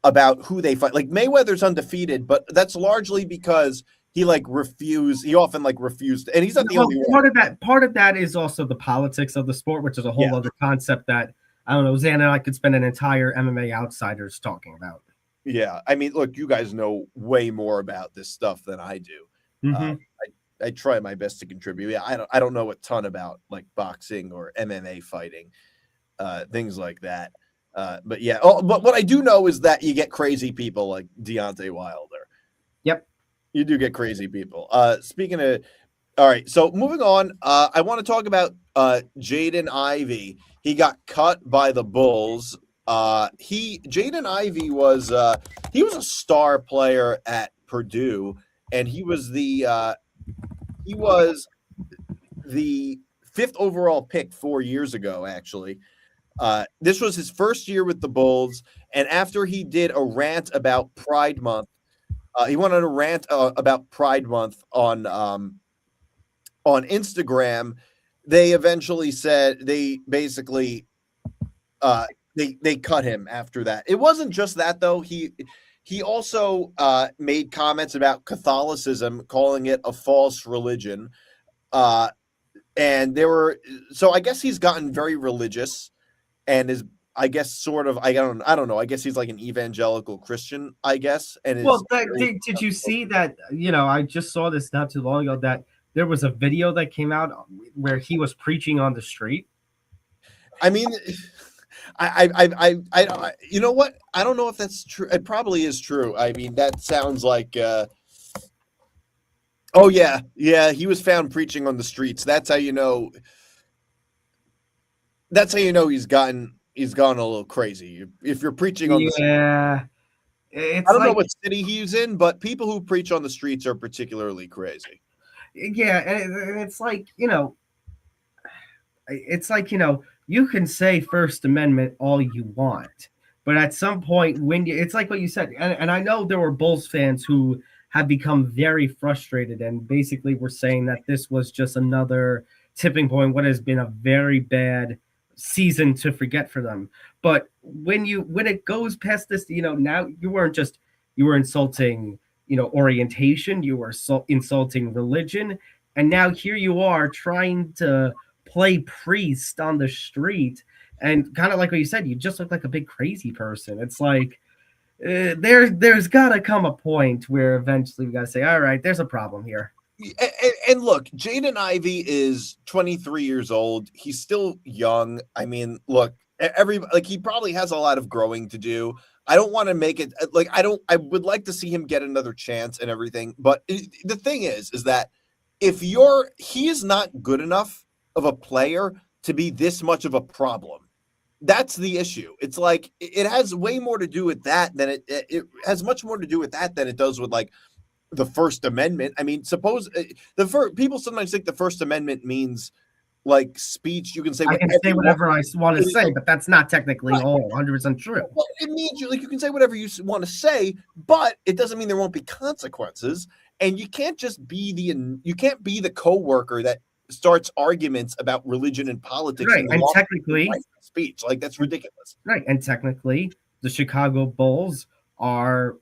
about who they fight. Like Mayweather's undefeated, but that's largely because he refused. He often refused, and he's not the only one. Part of that is also the politics of the sport, which is a whole other concept that, I don't know, Zan and I could spend an entire MMA Outsiders talking about. Yeah. I mean, look, you guys know way more about this stuff than I do. Mm-hmm. I try my best to contribute. Yeah. I don't know a ton about boxing or MMA fighting, things like that. But yeah. But what I do know is that you get crazy people like Deontay Wilder. Yep. You do get crazy people. Speaking of, all right. So moving on, I want to talk about Jaden Ivey. He got cut by the Bulls. Jaden Ivey was he was a star player at Purdue, and he was the 5th overall pick 4 years ago, actually. This was his first year with the Bulls, and after he did a rant about Pride Month, he went on a rant about Pride Month on Instagram. They eventually said they basically they cut him after that. It wasn't just that though. He also made comments about Catholicism, calling it a false religion. And so I guess he's gotten very religious and is, I guess, sort of, I don't know. I guess he's like an evangelical Christian, I guess. And did you see that? I just saw this not too long ago that there was a video that came out where he was preaching on the street. I mean, I you know what? I don't know if that's true. It probably is true. I mean, that sounds like, oh yeah. He was found preaching on the streets. That's how you know. He's gone a little crazy. If you're preaching on the streets. I don't know what city he's in, but people who preach on the streets are particularly crazy. Yeah, and it's like, you can say First Amendment all you want, but at some point, it's like what you said, and I know there were Bulls fans who have become very frustrated, and basically we're saying that this was just another tipping point, what has been a very bad season to forget for them. But when it goes past this, now you were insulting, orientation, you were insulting religion, and now here you are trying to play priest on the street, and kind of like what you said, you just look like a big crazy person. It's like there's gotta come a point where eventually we gotta say, all right, there's a problem here. And look, Jaden Ivey is 23 years old. He's still young. I mean, look, he probably has a lot of growing to do. I don't want to make it like I would like to see him get another chance and everything. But the thing is that he is not good enough of a player to be this much of a problem. That's the issue. It's like it has way more to do with that than it has much more to do with that than it does with like the First Amendment. I mean, suppose people sometimes think the First Amendment means like speech. You can say whatever I want to say, but that's not technically all 100% true. Well, it means you can say whatever you want to say, but it doesn't mean there won't be consequences. And you can't just be the coworker that starts arguments about religion and politics. Right, and technically speech, like that's ridiculous. Right, and technically the Chicago Bulls are,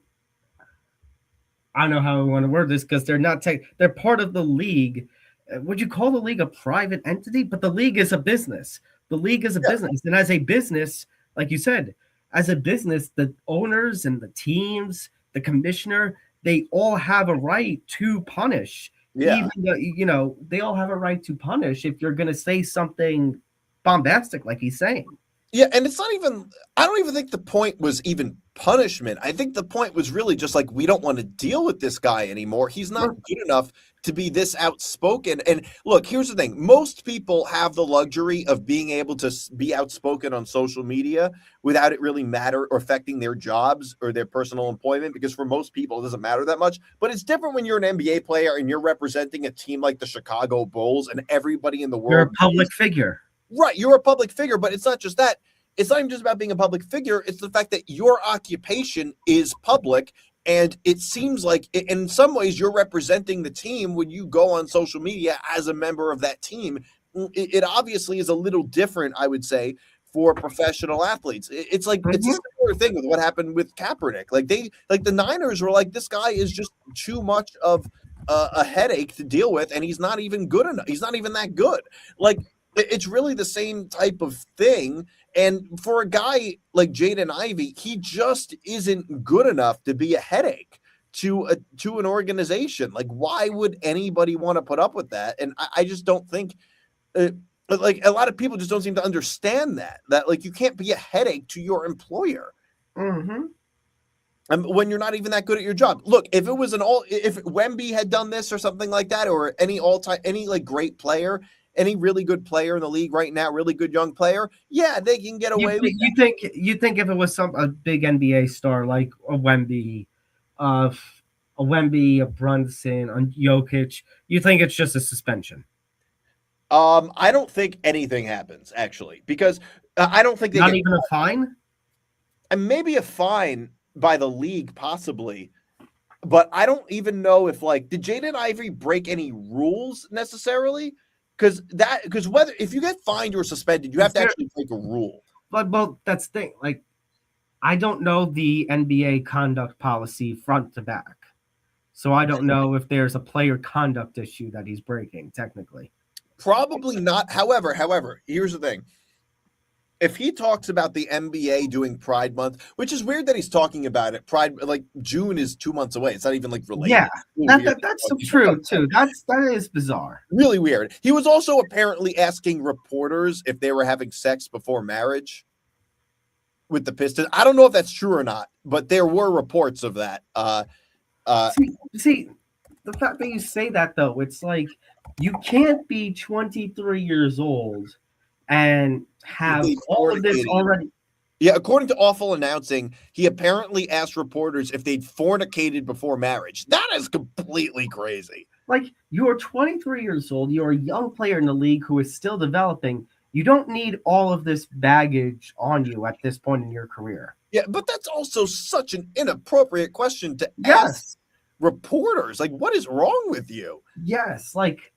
I don't know how I want to word this, because they're part of the league. Would you call the league a private entity? But the league is a business. The league is a business. And as a business, like you said, as a business, the owners and the teams, the commissioner, they all have a right to punish. Yeah. Even they all have a right to punish if you're going to say something bombastic like he's saying. Yeah, and it's not even, I don't even think the point was even punishment. I think the point was really just like, we don't want to deal with this guy anymore. He's not good enough to be this outspoken. And look, here's the thing. Most people have the luxury of being able to be outspoken on social media without it really matter or affecting their jobs or their personal employment, because for most people, it doesn't matter that much. But it's different when you're an NBA player and you're representing a team like the Chicago Bulls and everybody in the world. You're a public figure. Right, you're a public figure, but it's not just that. It's not even just about being a public figure. It's the fact that your occupation is public, and it seems like in some ways you're representing the team when you go on social media as a member of that team. It obviously is a little different, I would say, for professional athletes. It's like it's a similar thing with what happened with Kaepernick. Like the Niners were like, this guy is just too much of a headache to deal with, and he's not even good enough. He's not even that good. Like, it's really the same type of thing. And for a guy like Jaden Ivey, he just isn't good enough to be a headache to an organization. Like, why would anybody want to put up with that? And I just don't think, like, a lot of people just don't seem to understand that like you can't be a headache to your employer. When you're not even that good at your job. Look, if Wemby had done this or something like that, or any like great player, any really good player in the league right now, really good young player, yeah, they can get away with that. You think if it was a big NBA star like a Wemby, a Brunson, a Jokic, you think it's just a suspension? I don't think anything happens, actually, because I don't think not even a fine. And maybe a fine by the league, possibly. But I don't even know if, like, did Jaden Ivey break any rules necessarily? Because if you get fined or suspended, you have to actually break a rule. But that's the thing. Like, I don't know the NBA conduct policy front to back, so I don't know if there's a player conduct issue that he's breaking technically. Probably not. However, here's the thing. If he talks about the NBA doing Pride Month, which is weird that he's talking about it, like June is 2 months away. It's not even like related. Yeah, that's true too. That is bizarre. Really weird. He was also apparently asking reporters if they were having sex before marriage with the Pistons. I don't know if that's true or not, but there were reports of that. See, the fact that you say that though, it's like you can't be 23 years old and have all of this already. Yeah, according to Awful Announcing, he apparently asked reporters if they'd fornicated before marriage. That is completely crazy. Like, you're 23 years old. You're a young player in the league who is still developing. You don't need all of this baggage on you at this point in your career. Yeah, but that's also such an inappropriate question to ask. reporters. Like, what is wrong with you? Yes, like,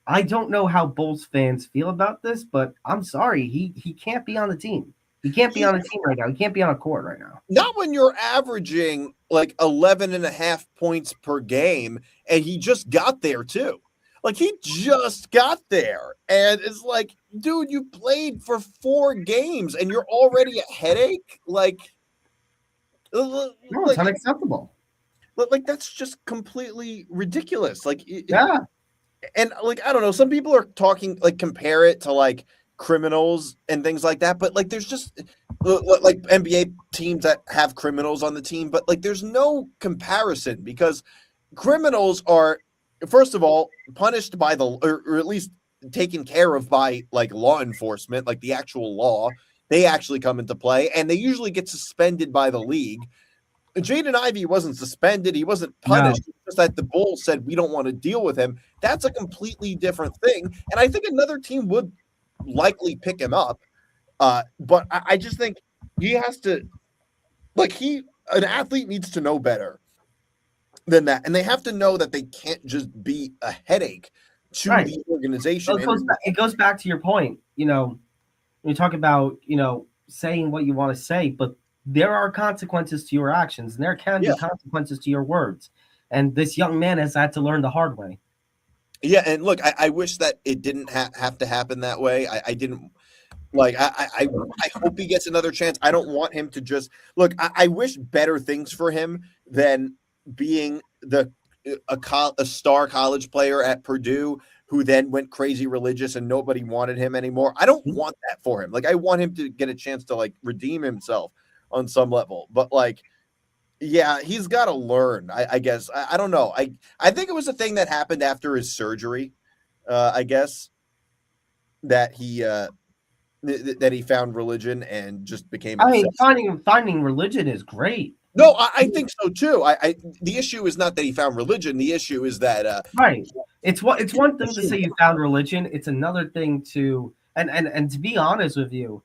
I don't know how Bulls fans feel about this, but I'm sorry, he can't be on the team. He can't be on a team right now. He can't be on a court right now. Not when you're averaging like 11.5 points per game, and he just got there too. Like, he just got there, and it's like, dude, you played for 4 games, and you're already a headache. Like, No, it's unacceptable. Like, that's just completely ridiculous. Like, yeah. And like, I don't know, some people are talking, like, compare it to like criminals and things like that, but like, there's just like NBA teams that have criminals on the team, but like, there's no comparison, because criminals are, first of all, punished by or at least taken care of by like law enforcement, like the actual law. They actually come into play, and they usually get suspended by the league. Jaden Ivey wasn't suspended. He wasn't punished. No. It's just that the Bulls said, we don't want to deal with him. That's a completely different thing. And I think another team would likely pick him up. But I just think he has to, like, an athlete needs to know better than that. And they have to know that they can't just be a headache to the organization. Well, it goes back to your point, when you talk about, saying what you want to say, but there are consequences to your actions, and there can be consequences to your words. And this young man has had to learn the hard way. Yeah, and look, I wish that it didn't have to happen that way. I didn't like. I hope he gets another chance. I don't want him to just look. I wish better things for him than being a star college player at Purdue who then went crazy religious and nobody wanted him anymore. I don't want that for him. Like, I want him to get a chance to like redeem himself on some level, but like, yeah, he's got to learn. I guess I don't know. I think it was a thing that happened after his surgery. I guess that he found religion and just became. I mean, finding religion is great. No, I think so too. The issue is not that he found religion. The issue is that right. It's one thing to say you found religion. It's another thing to and to be honest with you,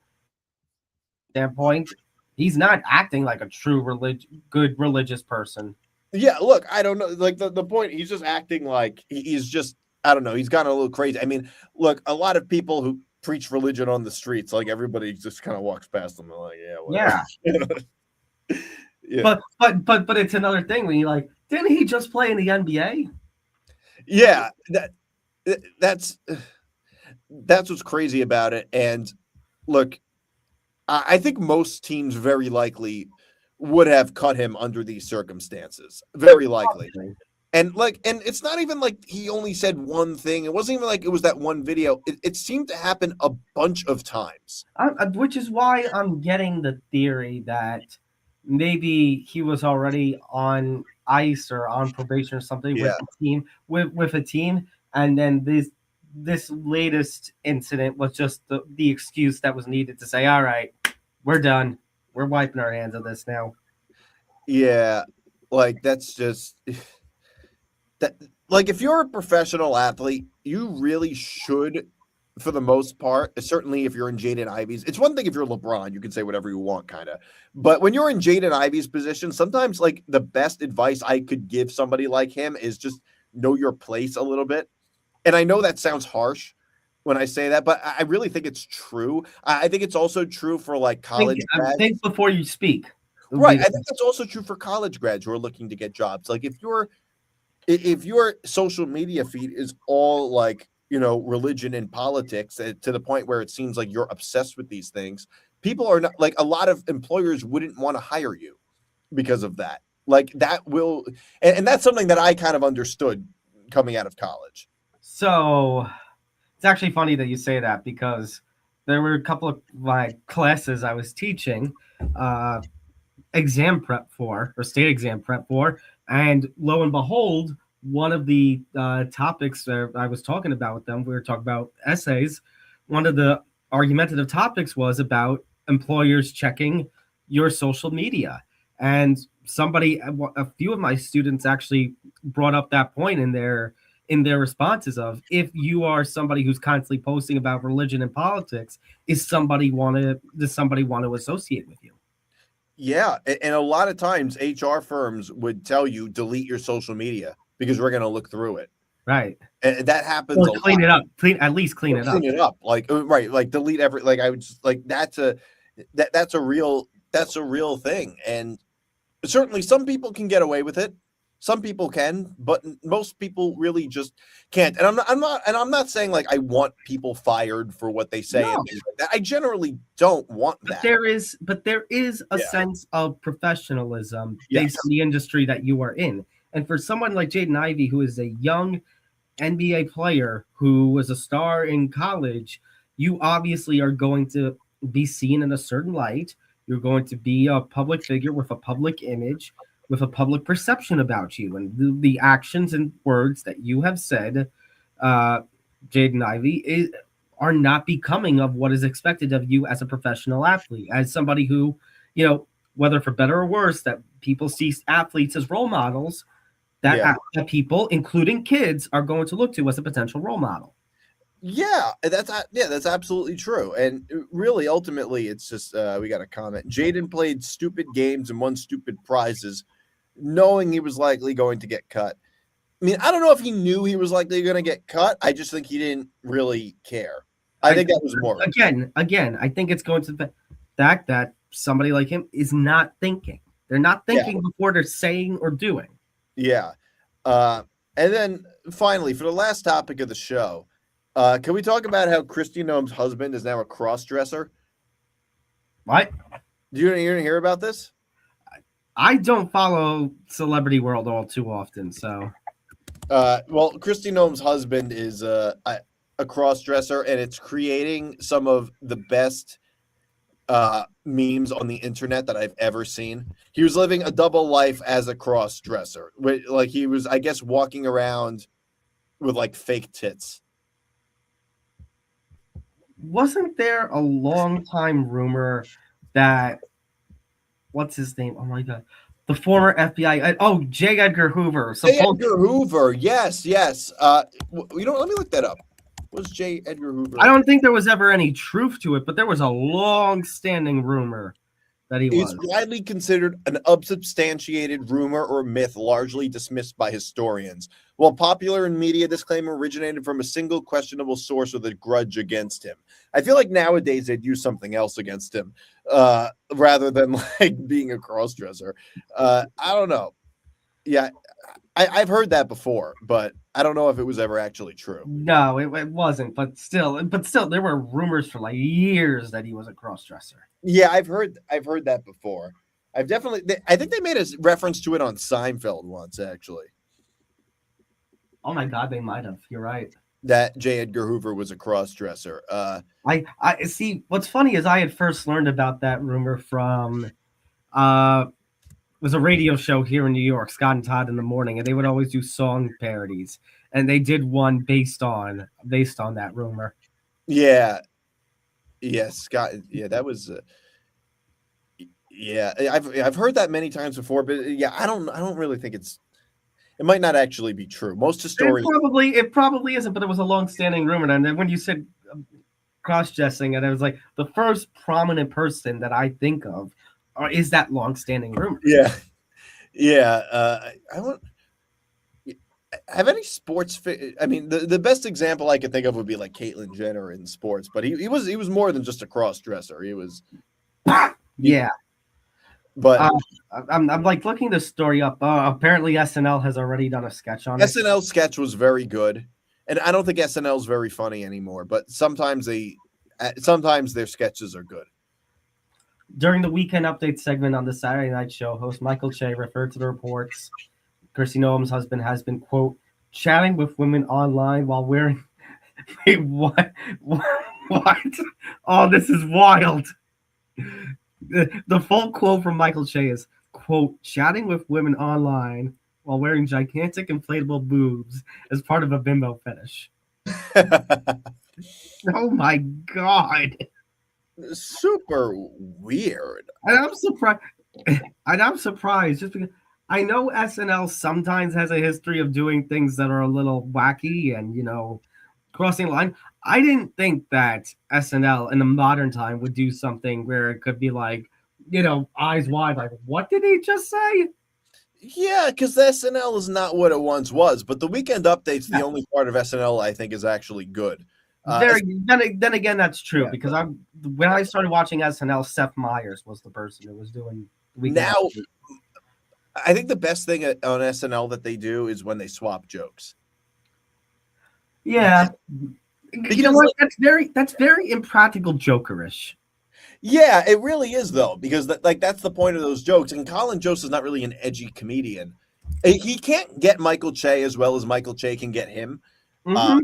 standpoint. He's not acting like a true good religious person. Yeah, look, I don't know. Like the point, he's just acting like he's just, I don't know. He's gotten a little crazy. I mean, look, a lot of people who preach religion on the streets, like everybody just kind of walks past them. They're like, yeah, whatever. Yeah. But it's another thing when you're like, didn't he just play in the NBA? Yeah, that's what's crazy about it. And look, I think most teams very likely would have cut him under these circumstances. Very likely. And it's not even like he only said one thing. It wasn't even like it was that one video. It seemed to happen a bunch of times. Which is why I'm getting the theory that maybe he was already on ice or on probation or something with a team. And then this latest incident was just the excuse that was needed to say, all right, we're done. We're wiping our hands of this now. Yeah. Like, that's just that. Like, if you're a professional athlete, you really should, for the most part, certainly if you're in Jaden Ivey's, it's one thing if you're LeBron, you can say whatever you want, kind of. But when you're in Jaden Ivey's position, sometimes like the best advice I could give somebody like him is just know your place a little bit. And I know that sounds harsh when I say that, but I really think it's true. I think it's also true for like college grads. Think before you speak. Right. I think it's also true for college grads who are looking to get jobs. Like, if your social media feed is all like, religion and politics to the point where it seems like you're obsessed with these things, people are not, like, a lot of employers wouldn't want to hire you because of that. Like, that will, and that's something that I kind of understood coming out of college. So it's actually funny that you say that, because there were a couple of my classes I was teaching exam prep for, or state exam prep for, and lo and behold, one of the topics that I was talking about with them, we were talking about essays. One of the argumentative topics was about employers checking your social media. And a few of my students actually brought up that point in their responses of, if you are somebody who's constantly posting about religion and politics, does somebody want to associate with you? Yeah, and a lot of times HR firms would tell you delete your social media because we're going to look through it. Right. And that happens. Or clean it up. At least clean it up. Clean it up. Like right, like delete every. Like I would just like that's a real thing, and certainly some people can get away with it. Some people can, but most people really just can't. And I'm not saying like I want people fired for what they say. No. And things like that. I generally don't want that. But there is a sense of professionalism based on the industry that you are in. And for someone like Jaden Ivey, who is a young NBA player who was a star in college, you obviously are going to be seen in a certain light. You're going to be a public figure with a public image, with a public perception about you, and the actions and words that you have said, Jaden Ivey, are not becoming of what is expected of you as a professional athlete, as somebody who, whether for better or worse, that people see athletes as role models, that people, including kids, are going to look to as a potential role model. Yeah, that's absolutely true. And really, ultimately, it's just we got a comment. Jaden played stupid games and won stupid prizes, knowing he was likely going to get cut. I mean, I don't know if he knew he was likely going to get cut. I just think he didn't really care. I think that was more. Again, I think it's going to the fact that somebody like him is not thinking. They're not thinking before they're saying or doing. Yeah. And then finally, for the last topic of the show, can we talk about how Kristi Noem's husband is now a cross-dresser? What? You didn't hear about this? I don't follow celebrity world all too often, so. Well, Kristi Noem's husband is a cross-dresser, and it's creating some of the best memes on the internet that I've ever seen. He was living a double life as a cross-dresser. Like he was, I guess, walking around with like fake tits. Wasn't there a long time rumor that what's his name? Oh my god, the former FBI. J. Edgar Hoover. J. Edgar Hoover. Yes. Let me look that up. Was J. Edgar Hoover? I don't think there was ever any truth to it, but there was a long-standing rumor that he was. It's widely considered an unsubstantiated rumor or myth, largely dismissed by historians. While popular in media, this claim originated from a single questionable source with a grudge against him. I feel like nowadays they'd use something else against him rather than like being a crossdresser. I don't know. Yeah, I've heard that before, but I don't know if it was ever actually true. No, it wasn't. But still, there were rumors for like years that he was a crossdresser. Yeah, I've heard that before. I think they made a reference to it on Seinfeld once, actually. Oh my God, they might have. You're right. That J. Edgar Hoover was a cross-dresser. I see. What's funny is I had first learned about that rumor from it was a radio show here in New York, Scott and Todd in the Morning, and they would always do song parodies, and they did one based on that rumor. Yeah. Scott. Yeah, that was. I've heard that many times before, but I don't really think it might not actually be true. Most historians it probably isn't, but it was a long-standing rumor. And then when you said cross-dressing, and I was like, the first prominent person that I think of is that long-standing rumor. Have any sports? I mean, the best example I could think of would be like Caitlyn Jenner in sports, but he was more than just a cross-dresser. He was. Yeah. But I'm like looking this story up. Apparently, SNL has already done a sketch on it. SNL sketch was very good, and I don't think SNL is very funny anymore. But sometimes their sketches are good. During the weekend update segment on the Saturday Night Show, host Michael Che referred to the reports Kristi Noem's husband has been, quote, chatting with women online while wearing. Wait, what? What? Oh, this is wild. The full quote from Michael Che is, quote, chatting with women online while wearing gigantic inflatable boobs as part of a bimbo fetish. Oh my God. Super weird. And I'm surprised just because I know SNL sometimes has a history of doing things that are a little wacky and, crossing the line. I didn't think that SNL in the modern time would do something where it could be like eyes wide, like, what did he just say? Yeah, because SNL is not what it once was, but the Weekend Update's the only part of SNL I think is actually good. Then again, that's true because when I started watching SNL, Seth Meyers was the person who was doing Weekend now. Update. I think the best thing on SNL that they do is when they swap jokes. Yeah, you know what? That's very impractical jokerish. Yeah, it really is though, because that's the point of those jokes. And Colin Jost is not really an edgy comedian. He can't get Michael Che as well as Michael Che can get him. Mm-hmm.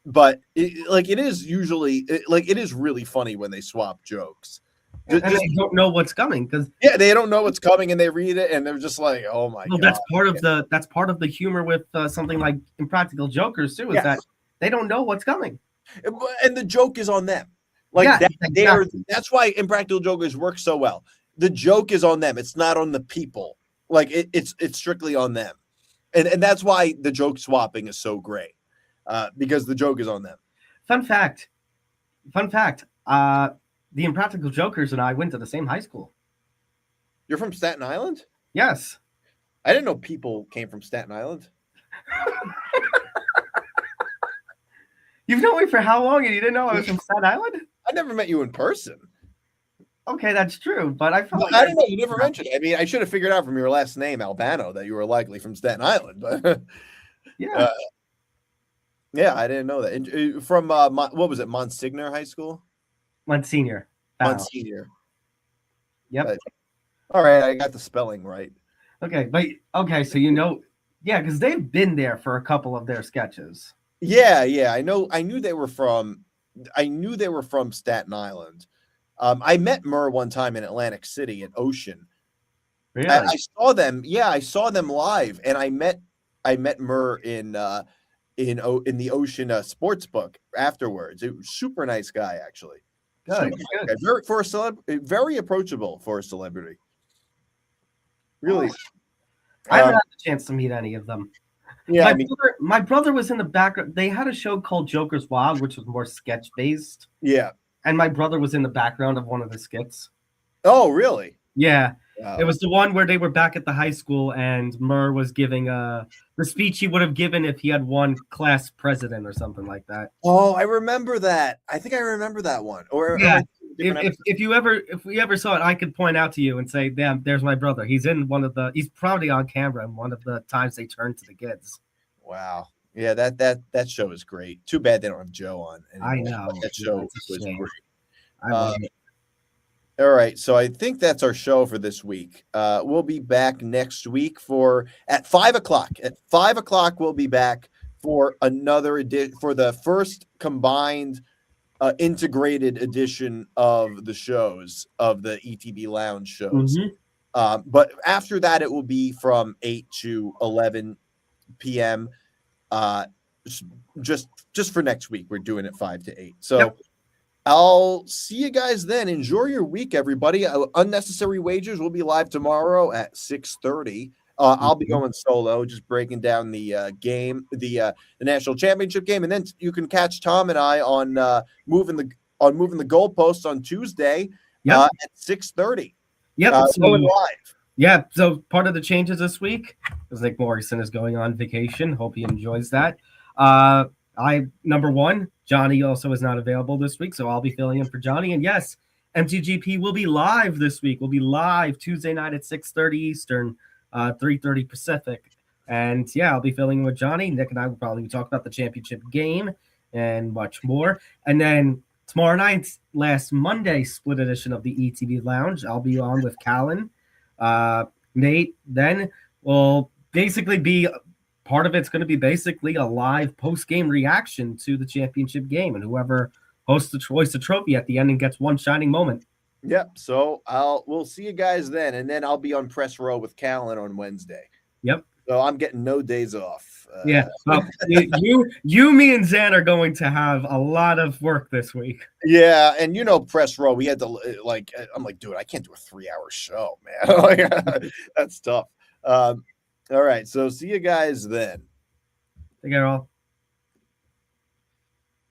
But it is really funny when they swap jokes. And they don't know what's coming because they don't know what's coming and they read it and they're just like, oh my god. That's part of the humor with something like Impractical Jokers too, is that they don't know what's coming, and the joke is on them. That's why Impractical Jokers work so well. The joke is on them; it's not on the people. It's strictly on them, and that's why the joke swapping is so great, because the joke is on them. Fun fact. The Impractical Jokers and I went to the same high school. You're from Staten Island? Yes. I didn't know people came from Staten Island. You've known me for how long and you didn't know I was from Staten Island? I never met you in person. Okay, that's true, but I felt I don't know. You never mentioned it. I mean, I should have figured out from your last name, Albano, that you were likely from Staten Island. But yeah. I didn't know that. And, from what was it, Monsignor High School? Monsignor. Monsignor. Yep. All right, I got the spelling right. Okay, so because they've been there for a couple of their sketches. Yeah, I knew they were from Staten Island. I met Murr one time in Atlantic City at Ocean. Really? I saw them. Yeah, I saw them live, and I met Murr in the Ocean sports book afterwards. It was super nice guy, actually. Good. Very approachable for a celebrity. Really. I haven't had the chance to meet any of them. Yeah, my brother was in the background. They had a show called Joker's Wild, which was more sketch based. Yeah. And my brother was in the background of one of the skits. Oh, really? Yeah. It was the one where they were back at the high school and Murr was giving the speech he would have given if he had won class president or something like that. Oh, I remember that. I think I remember that one. Or if we ever saw it, I could point out to you and say, "Damn, there's my brother. He's he's probably on camera in one of the times they turn to the kids." Wow. Yeah, that show is great. Too bad they don't have Joe on anymore. I know. That show was great. I love it. All right, so I think that's our show for this week. We'll be back next week at 5 o'clock. At 5 o'clock, we'll be back for another edition, for the first combined integrated edition of the shows, of the ETB Lounge shows. Mm-hmm. But after that, it will be from 8 to 11 p.m. Just for next week, we're doing it 5 to 8. So. Yep. I'll see you guys then. Enjoy your week, everybody. Unnecessary Wagers will be live tomorrow at 6:30. I'll be going solo, just breaking down the game, the national championship game, and then you can catch Tom and I on moving the goalposts on Tuesday at 6:30. Yep, going live. Yeah. So part of the changes this week is Nick Morrison is going on vacation. Hope he enjoys that. Number one, Johnny also is not available this week, so I'll be filling in for Johnny. And yes, MTGP will be live this week. We'll be live Tuesday night at 6:30 Eastern, 3:30 Pacific. And yeah, I'll be filling in with Johnny. Nick and I will probably talk about the championship game and much more. And then tomorrow night, last Monday, split edition of the ETB Lounge, I'll be on with Callan. Nate then will basically be... Part of it's going to be basically a live post-game reaction to the championship game, and whoever hosts the trophy at the end and gets one shining moment. Yep. So we'll see you guys then, and then I'll be on press row with Callan on Wednesday. Yep. So I'm getting no days off. Yeah. You, me, and Zan are going to have a lot of work this week. Yeah, and press row. We had to I'm like, dude, I can't do a 3-hour show, man. That's tough. All right, so see you guys then. Take care, all.